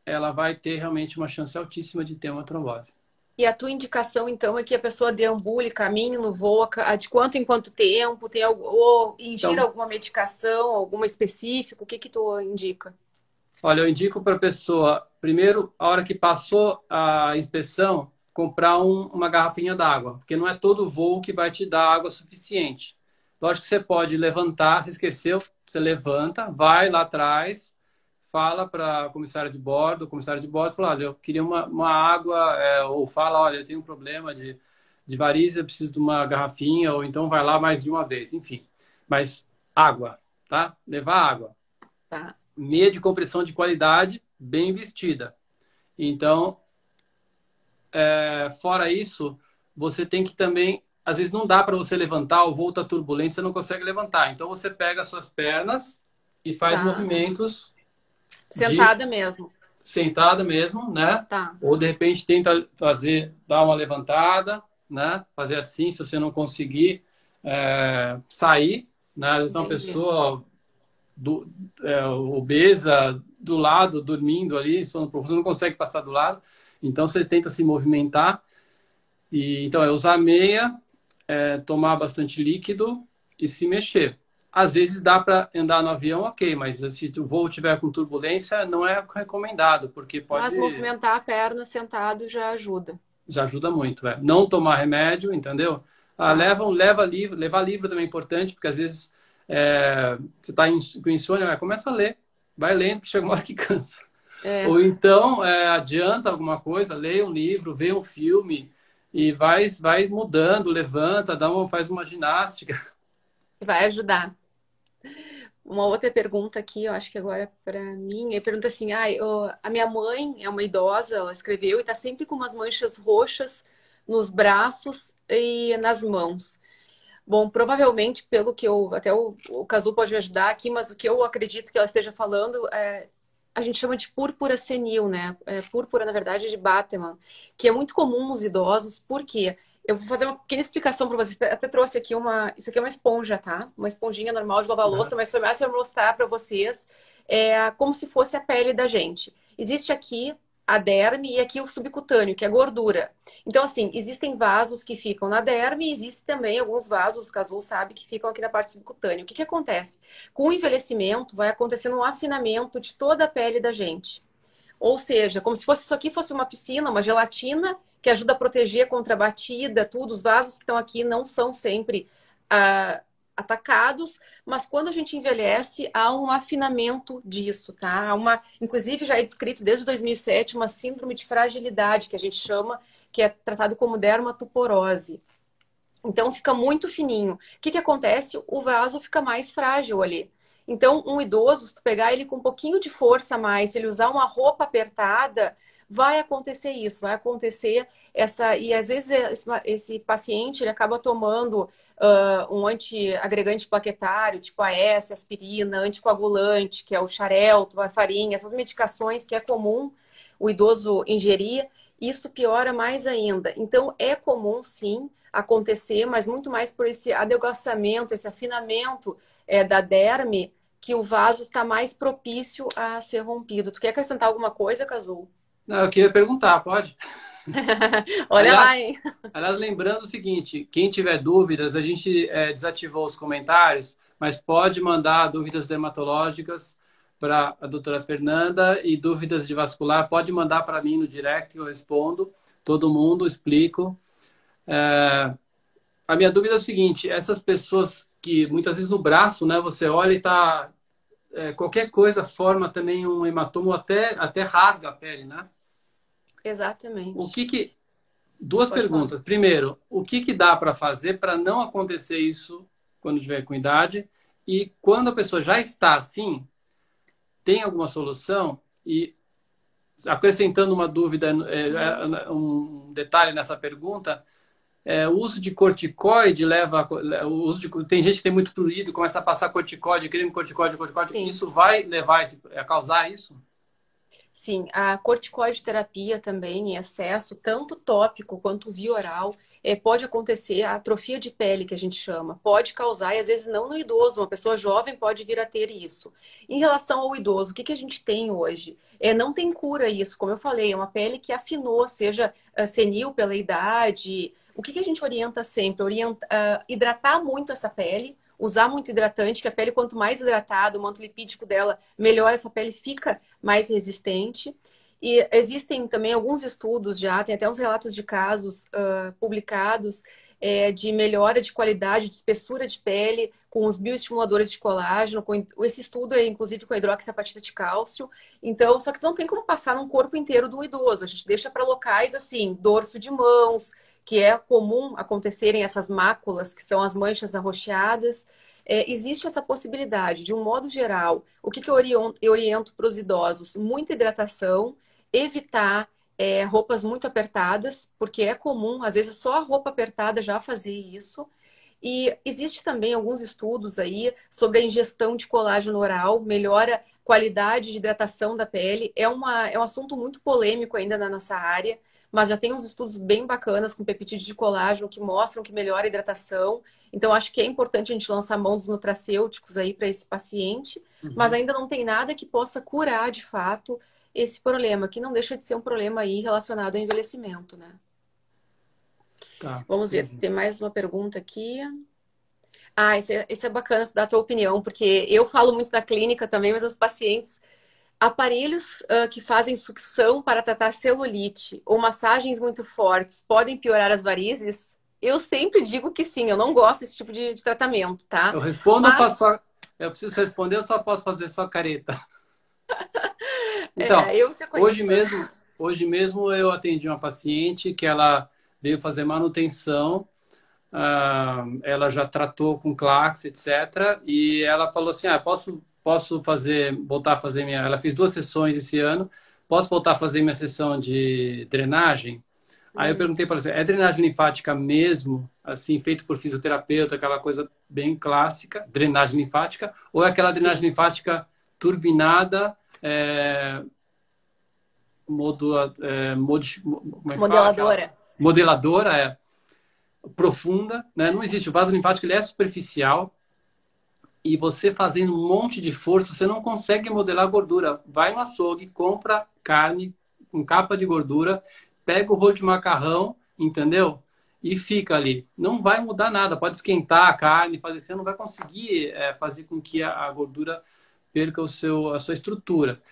ela vai ter realmente uma chance altíssima de ter uma trombose. E a tua indicação, então, é que a pessoa deambule, caminhe no voo, de quanto em quanto tempo, ou ingira Então, alguma medicação, alguma específica, o que que tu indica? olha, eu indico para a pessoa, primeiro, a hora que passou a inspeção, comprar uma garrafinha d'água, porque não é todo voo que vai te dar água suficiente. Lógico que você pode levantar, se esqueceu, você levanta, vai lá atrás, fala para o comissário de bordo fala, olha, eu queria uma água, ou fala, olha, eu tenho um problema de varizes, eu preciso de uma garrafinha, ou então vai lá mais de uma vez, enfim. Mas água, tá? Levar água. Tá. Meia de compressão de qualidade, bem vestida. Então, fora isso, você tem que também, às vezes não dá para você levantar, o voo está turbulento, você não consegue levantar. Então, você pega as suas pernas e faz Tá. movimentos de Sentada mesmo. sentada mesmo, né? Tá. Ou de repente tenta dar uma levantada, né? Fazer assim, se você não conseguir sair, né? Às vezes uma Entendi. pessoa obesa do lado, dormindo ali, sono profundo, não consegue passar do lado. Então você tenta se movimentar. E então é usar meia, tomar bastante líquido e se mexer. Às vezes dá para andar no avião, ok, mas se o voo tiver com turbulência, não é recomendado, porque Mas pode movimentar a perna sentado já ajuda. já ajuda muito. Não tomar remédio, entendeu? Tá. Levar livro também é importante, porque às vezes você está com insônia, começa a ler, vai lendo, que chega uma hora que cansa. É, Ou então adianta alguma coisa, leia um livro, vê um filme e vai mudando, levanta, faz uma ginástica. vai ajudar. Uma outra pergunta aqui, eu acho que agora é para mim, ele pergunta assim, a minha mãe é uma idosa, ela escreveu, e está sempre com umas manchas roxas nos braços e nas mãos. Bom, provavelmente, pelo que até o Cazu pode me ajudar aqui, mas o que eu acredito que ela esteja falando a gente chama de púrpura senil, né? Púrpura, na verdade, de Bateman, que é muito comum nos idosos, por quê? Eu vou fazer uma pequena explicação para vocês. Até trouxe aqui isso aqui é uma esponja, tá? Uma esponjinha normal de lavar louça, mas foi mais para mostrar para vocês como se fosse a pele da gente. Existe aqui a derme e aqui o subcutâneo, que é gordura. Então, assim, existem vasos que ficam na derme e existem também alguns vasos, o Cazu sabe, que ficam aqui na parte subcutânea. O que que acontece? Com o envelhecimento, vai acontecendo um afinamento de toda a pele da gente. Ou seja, como se isso aqui fosse uma piscina, uma gelatina que ajuda a proteger contra a batida, tudo. Os vasos que estão aqui não são sempre atacados, mas quando a gente envelhece, há um afinamento disso, tá? Inclusive, já é descrito desde 2007 uma síndrome de fragilidade, que a gente chama, que é tratado como dermatoporose. Então, fica muito fininho. O que que acontece? O vaso fica mais frágil ali. Então, um idoso, se tu pegar ele com um pouquinho de força a mais, se ele usar uma roupa apertada, vai acontecer isso, vai acontecer essa. E às vezes esse paciente ele acaba tomando um antiagregante plaquetário, tipo AS, aspirina, anticoagulante, que é o xarelto, varfarinha, essas medicações que é comum o idoso ingerir, isso piora mais ainda. Então, é comum, sim, acontecer, mas muito mais por esse adelgaçamento, esse afinamento da derme, que o vaso está mais propício a ser rompido. Tu quer acrescentar alguma coisa, Cazu? Não, eu queria perguntar, pode? Olha lá, Aliás, hein? aliás, lembrando o seguinte, quem tiver dúvidas, a gente desativou os comentários, mas pode mandar dúvidas dermatológicas para a doutora Fernanda e dúvidas de vascular, pode mandar para mim no direct, que eu respondo, todo mundo, explico. A minha dúvida é o seguinte, essas pessoas que muitas vezes no braço, né, você olha e tá qualquer coisa forma também um hematoma, até rasga a pele, né? O Exatamente. que Duas Pode falar. perguntas. Primeiro, o que dá para fazer para não acontecer isso quando tiver com idade? E quando a pessoa já está assim, tem alguma solução? E acrescentando uma dúvida, um detalhe nessa pergunta, o uso de corticoide tem gente que tem muito prurido, começa a passar corticoide, creme corticoide, Sim. isso vai levar a causar isso? Sim, a corticoide terapia também em excesso, tanto tópico quanto via oral, pode acontecer a atrofia de pele, que a gente chama, pode causar, e às vezes não no idoso, uma pessoa jovem pode vir a ter isso. Em relação ao idoso, o que que a gente tem hoje? Não tem cura isso, como eu falei, é uma pele que afinou, seja senil pela idade. O que que a gente orienta sempre? Orienta, hidratar muito essa pele, usar muito hidratante, que a pele, quanto mais hidratada, o manto lipídico dela, melhor essa pele fica mais resistente. E existem também alguns estudos já, tem até uns relatos de casos publicados de melhora de qualidade, de espessura de pele com os bioestimuladores de colágeno. Esse estudo é inclusive com a hidroxiapatita de cálcio. Então, só que não tem como passar no corpo inteiro do idoso. A gente deixa para locais assim, dorso de mãos, que é comum acontecerem essas máculas, que são as manchas arroxeadas. Existe essa possibilidade, de um modo geral. O que que eu oriento para os idosos? Muita hidratação, evitar roupas muito apertadas, porque é comum, às vezes só a roupa apertada já fazer isso. E existe também alguns estudos aí sobre a ingestão de colágeno oral, melhora a qualidade de hidratação da pele. É um assunto muito polêmico ainda na nossa área, mas já tem uns estudos bem bacanas com peptídeo de colágeno que mostram que melhora a hidratação. Então, acho que é importante a gente lançar mão dos nutracêuticos aí para esse paciente, mas Uhum. ainda não tem nada que possa curar de fato esse problema, que não deixa de ser um problema aí relacionado ao envelhecimento, né? Tá, Vamos ver, entendi. tem mais uma pergunta aqui. Ah, esse é bacana dar a tua opinião, porque eu falo muito da clínica também, mas os pacientes, aparelhos que fazem sucção para tratar celulite ou massagens muito fortes podem piorar as varizes? Eu sempre digo que sim, eu não gosto desse tipo de tratamento, tá? Eu respondo ou Mas faço só... Eu preciso responder, eu só posso fazer só careta. Então, eu te hoje conheço. mesmo, hoje mesmo eu atendi uma paciente que ela veio fazer manutenção, ela já tratou com Clax, etc. E ela falou assim, posso voltar a fazer minha... Ela fez 2 sessões esse ano, posso voltar a fazer minha sessão de drenagem? Aí eu Hum. perguntei para ela assim, é drenagem linfática mesmo, assim, feito por fisioterapeuta, aquela coisa bem clássica, drenagem linfática, ou é aquela drenagem Sim, linfática turbinada, como é que fala? Aquela modeladora. modeladora, profunda, né? Não existe. O vaso linfático ele é superficial e você fazendo um monte de força, você não consegue modelar gordura. Vai no açougue, compra carne com capa de gordura, pega o rolo de macarrão, entendeu? E fica ali. Não vai mudar nada. Pode esquentar a carne, fazer você não vai conseguir fazer com que a gordura perca a sua estrutura.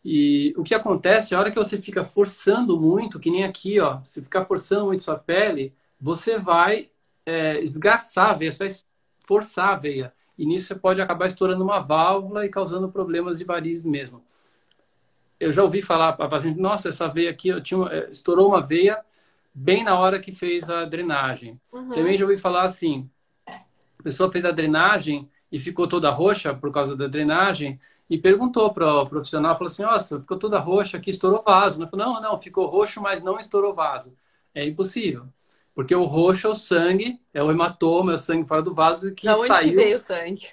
E o que acontece, a hora que você fica forçando muito, que nem aqui, ó, se ficar forçando muito sua pele, você vai esgarçar a veia, você vai forçar a veia. E nisso você pode acabar estourando uma válvula e causando problemas de varizes mesmo. Eu já ouvi falar para paciente, nossa, essa veia aqui, estourou uma veia bem na hora que fez a drenagem. Também Uhum. já ouvi falar assim, a pessoa fez a drenagem e ficou toda roxa por causa da drenagem e perguntou para o profissional, falou assim, nossa, ficou toda roxa aqui, estourou vaso. Ele falou, não, ficou roxo, mas não estourou vaso. É impossível. Porque o roxo é o sangue, é o hematoma, é o sangue fora do vaso que Da onde que saiu. veio o sangue?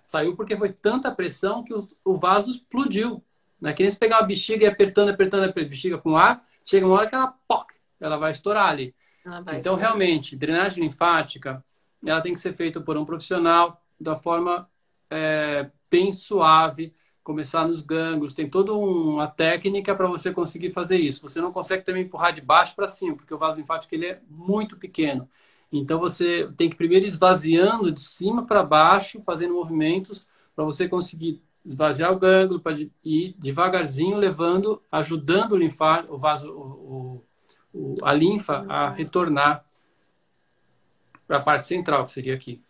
Saiu porque foi tanta pressão que o vaso explodiu. Né? Que nem se pegar uma bexiga e apertando a bexiga com ar, chega uma hora que ela vai estourar ali. Ela vai Então, estourar. realmente, drenagem linfática, ela tem que ser feita por um profissional da forma bem suave, começar nos gânglios. Tem toda uma técnica para você conseguir fazer isso. Você não consegue também empurrar de baixo para cima, porque o vaso linfático ele é muito pequeno. Então, você tem que primeiro ir esvaziando de cima para baixo, fazendo movimentos para você conseguir esvaziar o gânglio, para ir devagarzinho levando, ajudando o linfático, o vaso, a linfa a Sim. retornar para a parte central, que seria aqui.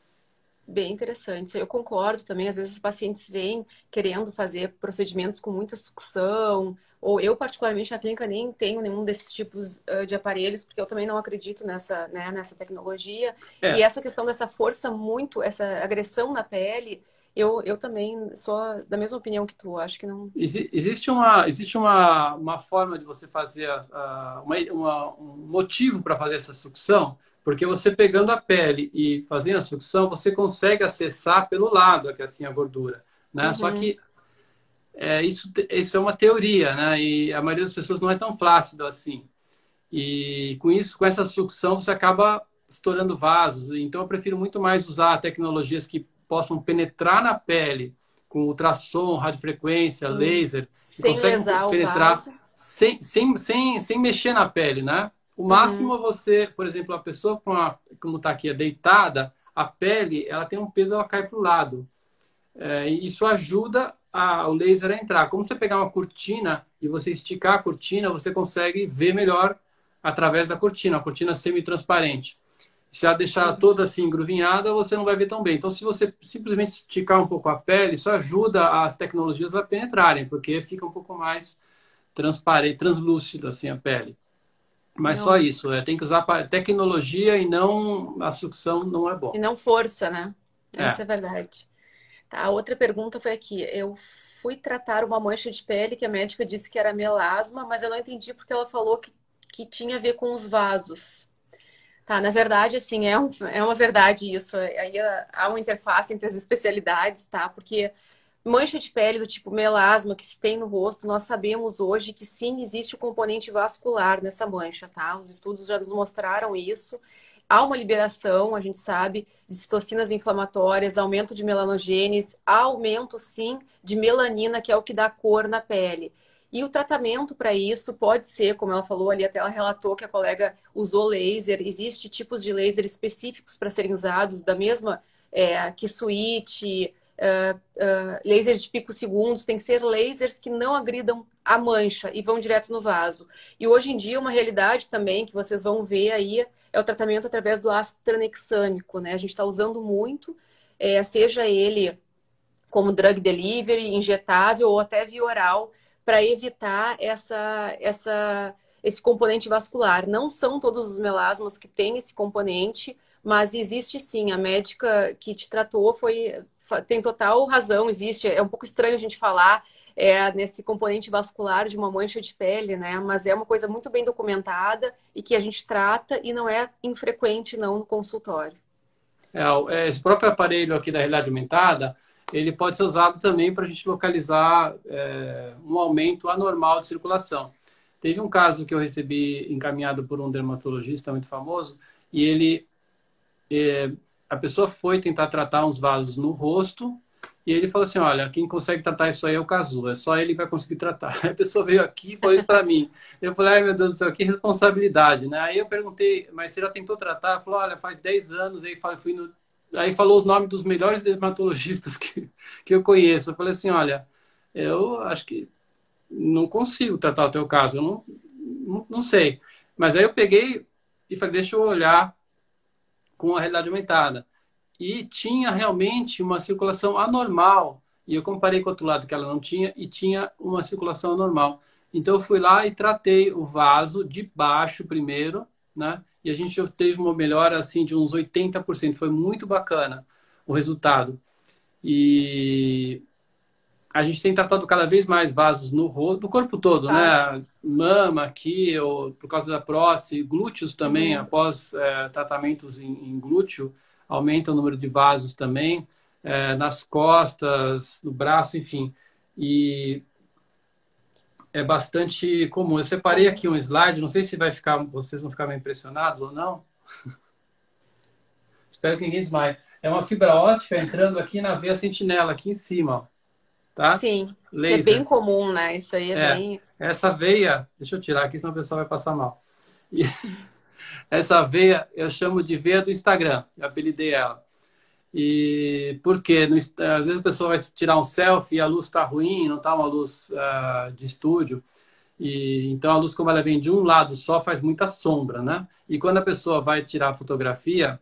Bem interessante. Eu concordo também. Às vezes os pacientes vêm querendo fazer procedimentos com muita sucção, ou eu, particularmente, na clínica nem tenho nenhum desses tipos de aparelhos, porque eu também não acredito nessa, né, nessa tecnologia. E É, essa questão dessa força muito, essa agressão na pele, Eu também sou da mesma opinião que tu. Acho que não. Existe uma forma de você fazer um motivo para fazer essa sucção, porque você pegando a pele e fazendo a sucção, você consegue acessar pelo lado aqui assim a gordura, né? Só Uhum, que isso é uma teoria, né? E a maioria das pessoas não é tão flácido assim. E com isso, com essa sucção, você acaba estourando vasos. Então, eu prefiro muito mais usar tecnologias que possam penetrar na pele com ultrassom, radiofrequência, sim. laser, que Sem conseguem lesar o penetrar vaso. sem mexer na pele, né? O máximo Uhum, é você, por exemplo, a pessoa como está aqui, deitada, a pele, ela tem um peso, ela cai para o lado. E isso ajuda o laser a entrar. Como você pegar uma cortina e você esticar a cortina, você consegue ver melhor através da cortina, a cortina semi-transparente. Se ela deixar sim. toda assim engruvinhada, você não vai ver tão bem. Então, se você simplesmente esticar um pouco a pele, isso ajuda as tecnologias a penetrarem, porque fica um pouco mais transparente, translúcido assim a pele. Mas só Não. isso, tem que usar tecnologia e não a sucção não é E bom. não força, né? Essa É. é a verdade. Tá, a outra pergunta foi aqui. Eu fui tratar uma mancha de pele que a médica disse que era melasma, mas eu não entendi porque ela falou que tinha a ver com os vasos. Tá, na verdade, assim, é uma verdade isso. Aí há uma interface entre as especialidades, tá? Porque mancha de pele do tipo melasma que se tem no rosto, nós sabemos hoje que sim, existe o componente vascular nessa mancha, tá? Os estudos já nos mostraram isso. Há uma liberação, a gente sabe, de citocinas inflamatórias, aumento de melanogenes, aumento sim de melanina, que é o que dá cor na pele. E o tratamento para isso pode ser, como ela falou ali, até ela relatou que a colega usou laser. Existem tipos de laser específicos para serem usados, da mesma que suíte, lasers de picosegundos, tem que ser lasers que não agridam a mancha e vão direto no vaso. E hoje em dia, uma realidade também que vocês vão ver aí é o tratamento através do ácido tranexâmico, né? A gente está usando muito, seja ele como drug delivery, injetável ou até via oral, para evitar esse componente vascular. Não são todos os melasmas que têm esse componente, mas existe sim. A médica que te tratou tem total razão, existe. É um pouco estranho a gente falar nesse componente vascular de uma mancha de pele, né? Mas é uma coisa muito bem documentada e que a gente trata e não é infrequente não no consultório. Esse próprio aparelho aqui da realidade aumentada, ele pode ser usado também para a gente localizar um aumento anormal de circulação. Teve um caso que eu recebi encaminhado por um dermatologista muito famoso e a pessoa foi tentar tratar uns vasos no rosto e ele falou assim, olha, quem consegue tratar isso aí é o Cazu, é só ele que vai conseguir tratar. Aí a pessoa veio aqui e falou isso para mim. Eu falei, ai meu Deus do céu, que responsabilidade, né? Aí eu perguntei, mas você já tentou tratar? Ela falou, olha, faz 10 anos, aí falou os nomes dos melhores dermatologistas que eu conheço. Eu falei assim, olha, eu acho que não consigo tratar o teu caso, eu não sei. Mas aí eu peguei e falei, deixa eu olhar com a realidade aumentada. E tinha realmente uma circulação anormal. E eu comparei com o outro lado que ela não tinha e tinha uma circulação anormal. Então eu fui lá e tratei o vaso de baixo primeiro, né? E a gente teve uma melhora assim de uns 80%. Foi muito bacana o resultado. E a gente tem tratado cada vez mais vasos no rosto, no corpo todo, Faz. né? Mama aqui, ou por causa da prótese, glúteos também, Uhum. após tratamentos em glúteo, aumenta o número de vasos também, nas costas, no braço, enfim. E é bastante comum. Eu separei Comum. aqui um slide, não sei se vocês vão ficar meio impressionados ou não. Espero que ninguém desmaie. É uma fibra ótica entrando aqui na veia sentinela, aqui em cima, ó, tá? Sim, que é bem Laser. comum, né? Isso aí é bem. Essa veia, deixa eu tirar aqui, senão o pessoal vai passar mal. E essa veia eu chamo de veia do Instagram, eu apelidei ela. E por quê? Às vezes a pessoa vai tirar um selfie e a luz está ruim, não está uma luz de estúdio. E então a luz, como ela vem de um lado só, faz muita sombra, né? E quando a pessoa vai tirar a fotografia,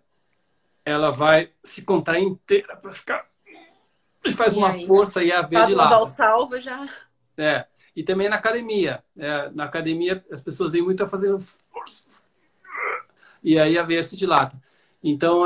ela vai se contrair inteira para ficar. Faz E uma aí? força e a veia Faz de uma lado. valsalva já. É. E também na academia. Na academia, as pessoas vêm muito a fazer força. E aí a veia se dilata. Então,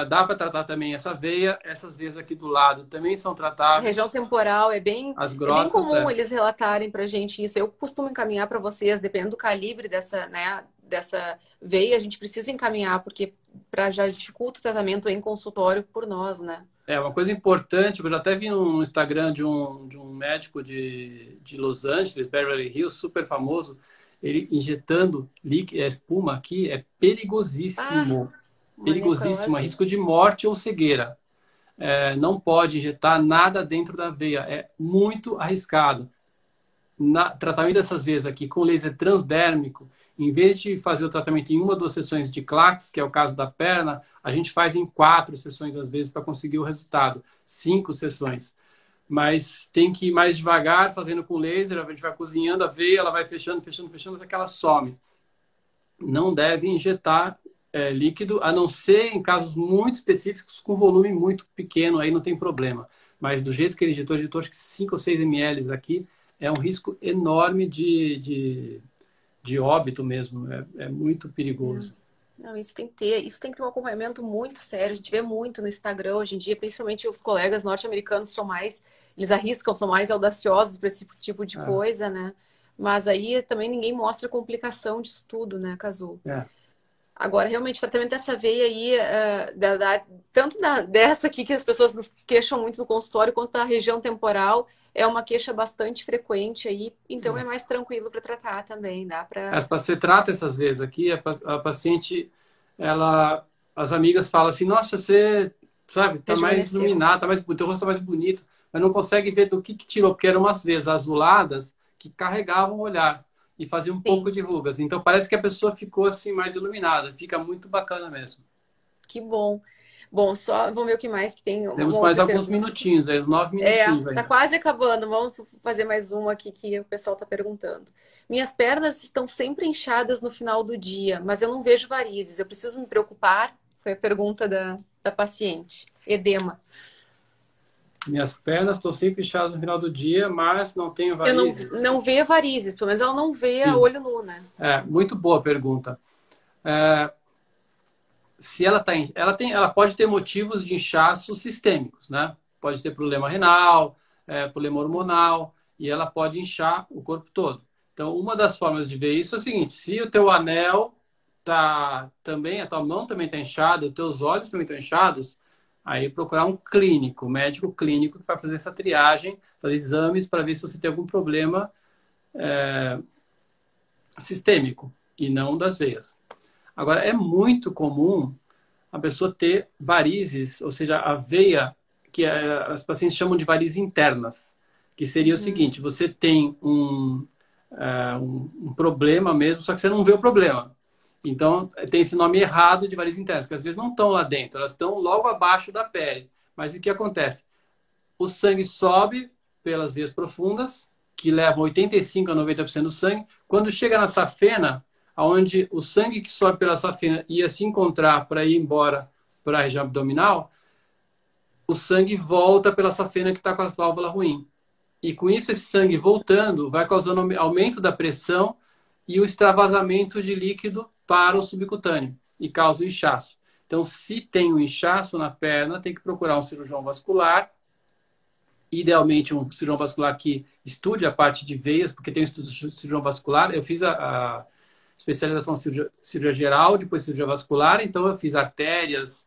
dá para tratar também essa veia. Essas veias aqui do lado também são A região tratáveis. temporal As é bem grossas, comum eles relatarem pra gente isso. Eu costumo encaminhar para vocês, dependendo do calibre dessa, né, dessa veia, a gente precisa encaminhar, porque para já dificulta o tratamento em consultório por nós, né? uma coisa importante, eu já até vi no Instagram de um médico de Los Angeles, Beverly Hills, super famoso, ele injetando espuma aqui é Ah, perigosíssimo. uma Perigosíssimo, é necrose. risco de morte ou cegueira. Não pode injetar nada dentro da veia, é muito arriscado. Tratamento dessas veias aqui com laser transdérmico, em vez de fazer o tratamento em uma ou duas sessões de claques, que é o caso da perna, a gente faz em 4 sessões às vezes para conseguir o resultado, 5 sessões. Mas tem que ir mais devagar, fazendo com laser, a gente vai cozinhando a veia, ela vai fechando, fechando, fechando, até que ela some. Não deve injetar líquido, a não ser em casos muito específicos, com volume muito pequeno, aí não tem problema. Mas do jeito que ele injetou acho que 5 ou 6 ml aqui, é um risco enorme de óbito mesmo. É muito perigoso. Não, isso tem que ter um acompanhamento muito sério. A gente vê muito no Instagram hoje em dia, principalmente os colegas norte-americanos são mais, eles arriscam, são mais audaciosos para esse tipo de Ah, coisa, né? Mas aí também ninguém mostra a complicação disso tudo, né, Cazu? é. Agora, realmente, o tratamento dessa veia aí, tanto dessa aqui que as pessoas nos queixam muito do consultório, quanto da região temporal, é uma queixa bastante frequente aí, então é mais tranquilo para tratar também, dá para. Você trata essas vezes aqui, a paciente, ela, as amigas falam assim, nossa, você, sabe, tá mais Rejuvenesceu. iluminado, tá mais, teu rosto tá mais bonito, mas não consegue ver do que tirou, porque eram umas vezes azuladas que carregavam o olhar e faziam um pouco Sim, de rugas. Então parece que a pessoa ficou assim mais iluminada, fica muito bacana mesmo. que bom. Bom, só vamos ver o que mais que tem. Uma Temos mais outra alguns pergunta. minutinhos aí, uns 9 É, minutinhos tá ainda. quase acabando. Vamos fazer mais uma aqui que o pessoal tá perguntando. Minhas pernas estão sempre inchadas no final do dia, mas eu não vejo varizes. Eu preciso me preocupar? Foi a pergunta da paciente. Edema. Minhas pernas estão sempre inchadas no final do dia, mas não tenho Eu varizes. não vê varizes, pelo menos ela não vê a Sim, olho nu, né? muito boa pergunta. Se ela tá, ela pode ter motivos de inchaço sistêmicos, né? Pode ter problema renal, problema hormonal, e ela pode inchar o corpo todo. Então, uma das formas de ver isso é o seguinte: se o teu anel tá também, a tua mão também está inchada, os teus olhos também estão inchados, aí procurar um clínico, um médico clínico que vai fazer essa triagem, fazer exames para ver se você tem algum problema sistêmico e não das veias. Agora, é muito comum a pessoa ter varizes, ou seja, a veia, que as pacientes chamam de varizes internas, que seria o Uhum. seguinte: você tem um problema mesmo, só que você não vê o problema. Então, tem esse nome errado de varizes internas, que às vezes não estão lá dentro, elas estão logo abaixo da pele. Mas o que acontece? O sangue sobe pelas veias profundas, que levam 85 a 90% do sangue. Quando chega na safena, onde o sangue que sobe pela safena ia se encontrar para ir embora para a região abdominal, o sangue volta pela safena que está com a válvula ruim. E com isso, esse sangue voltando vai causando aumento da pressão e o extravasamento de líquido para o subcutâneo e causa o inchaço. Então, se tem um inchaço na perna, tem que procurar um cirurgião vascular, idealmente um cirurgião vascular que estude a parte de veias, porque tem um estudo de cirurgião vascular. Eu fiz a especialização em cirurgia geral, depois cirurgia vascular, então eu fiz artérias,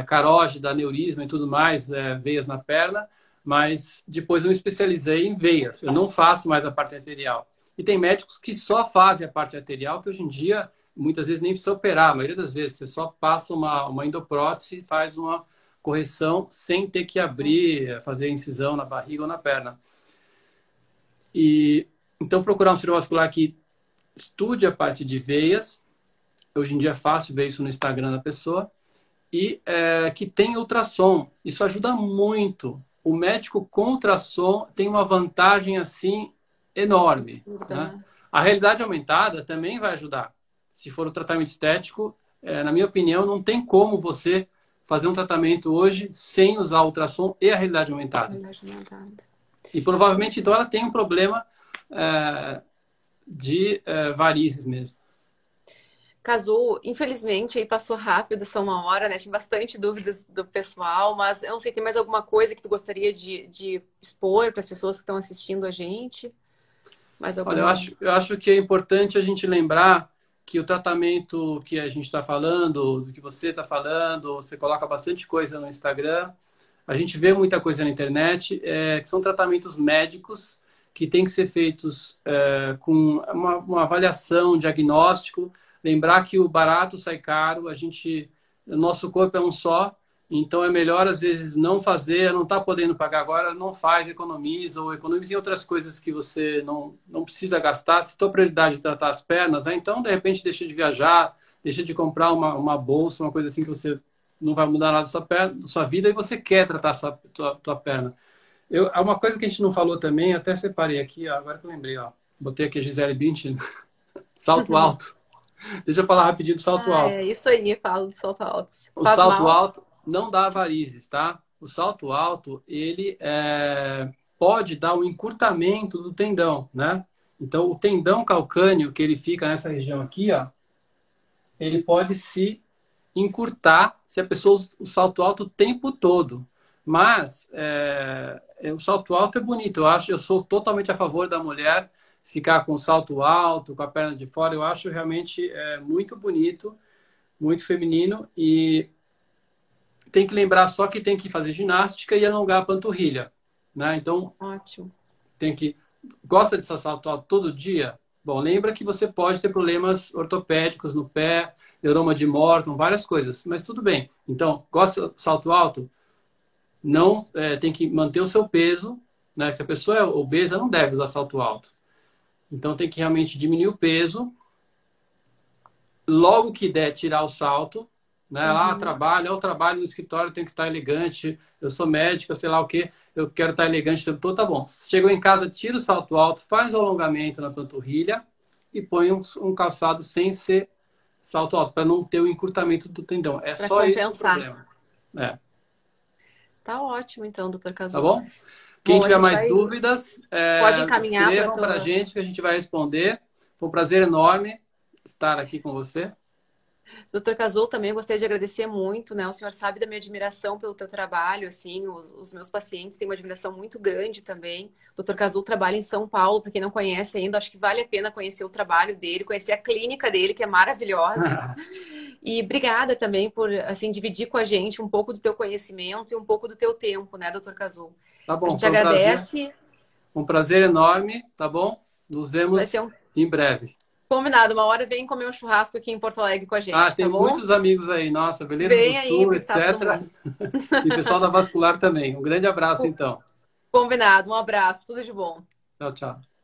carótida, aneurisma e tudo mais, veias na perna, mas depois eu me especializei em veias, eu não faço mais a parte arterial. E tem médicos que só fazem a parte arterial, que hoje em dia muitas vezes nem precisa operar, a maioria das vezes você só passa uma endoprótese e faz uma correção sem ter que abrir, fazer incisão na barriga ou na perna. E então procurar um cirurgião vascular que estude a parte de veias. Hoje em dia é fácil ver isso no Instagram da pessoa. E que tem ultrassom. Isso ajuda muito. O médico com ultrassom tem uma vantagem assim enorme, Absurda, né? né? A realidade aumentada também vai ajudar. Se for o tratamento estético, na minha opinião, não tem como você fazer um tratamento hoje sem usar o ultrassom e a realidade aumentada. Realidade aumentada. E provavelmente, então, ela tem um problema de varizes mesmo. Casou, infelizmente, aí passou rápido essa 1 hora, né? Tinha bastante dúvidas do pessoal, mas eu não sei, tem mais alguma coisa que tu gostaria de expor para as pessoas que estão assistindo a gente? Mais Olha, alguma? eu acho que é importante a gente lembrar que o tratamento que a gente está falando, do que você está falando, você coloca bastante coisa no Instagram, a gente vê muita coisa na internet, que são tratamentos médicos que têm que ser feitos com uma avaliação, um diagnóstico. Lembrar que o barato sai caro, o nosso corpo é um só, então é melhor às vezes não fazer, não está podendo pagar agora, não faz, economiza, ou economiza em outras coisas que você não precisa gastar. Se tua prioridade é tratar as pernas, né, então de repente deixa de viajar, deixa de comprar uma bolsa, uma coisa assim que você não vai mudar nada da sua vida e você quer tratar tua perna. Uma coisa que a gente não falou também, até separei aqui, ó, agora que eu lembrei, ó, botei aqui a Gisele Bündchen, salto alto. Deixa eu falar rapidinho do salto Ah, alto. é isso aí, falo de salto alto. O Faz salto mal? alto não dá varizes, tá? O salto alto, ele pode dar um encurtamento do tendão, né? Então, o tendão calcâneo, que ele fica nessa região aqui, ó, ele pode se encurtar se a pessoa usa o salto alto o tempo todo. Mas o salto alto é bonito. Eu sou totalmente a favor da mulher ficar com o salto alto, com a perna de fora. Eu acho realmente muito bonito, muito feminino. E tem que lembrar só que tem que fazer ginástica e alongar a panturrilha, né? Então, Ótimo. tem que... Gosta de salto alto todo dia? Bom, lembra que você pode ter problemas ortopédicos no pé, neuroma de Morton, várias coisas, mas tudo bem. Então, gosta de salto alto? Não, tem que manter o seu peso, né? Se a pessoa é obesa, não deve usar salto alto. Então, tem que realmente diminuir o peso. Logo que der, tirar o salto, né? Lá, eu trabalho no escritório, eu tenho que estar elegante, eu sou médica, sei lá o quê, eu quero estar elegante o tempo todo, tá bom. Chegou em casa, tira o salto alto, faz o alongamento na panturrilha e põe um calçado sem ser salto alto, para não ter o encurtamento do tendão. É Para só esse o compensar. problema. É. Tá ótimo, então, doutor Tá Cazul. bom? Quem Bom, a tiver gente mais vai. dúvidas, Pode encaminhar para escrevam para a tua. gente que a gente vai responder. Foi um prazer enorme estar aqui com você. Doutor Cazul, também eu gostaria de agradecer muito, né? O senhor sabe da minha admiração pelo teu trabalho, assim, os meus pacientes têm uma admiração muito grande também. O doutor Cazul trabalha em São Paulo, para quem não conhece ainda, acho que vale a pena conhecer o trabalho dele, conhecer a clínica dele, que é maravilhosa. E obrigada também por, assim, dividir com a gente um pouco do teu conhecimento e um pouco do teu tempo, né, doutor Cazul? Tá A bom, gente foi agradece. um prazer enorme, tá bom? Nos Vai ser vemos um em breve. combinado. Uma hora vem comer um churrasco aqui em Porto Alegre com a Ah, gente, tá tem bom? muitos amigos aí, nossa, Veleiros do Vem aí Sul, visitar todo etc. mundo. E pessoal da Vascular também. Um grande abraço, então. Combinado. Um abraço. Tudo de bom. Tchau, tchau.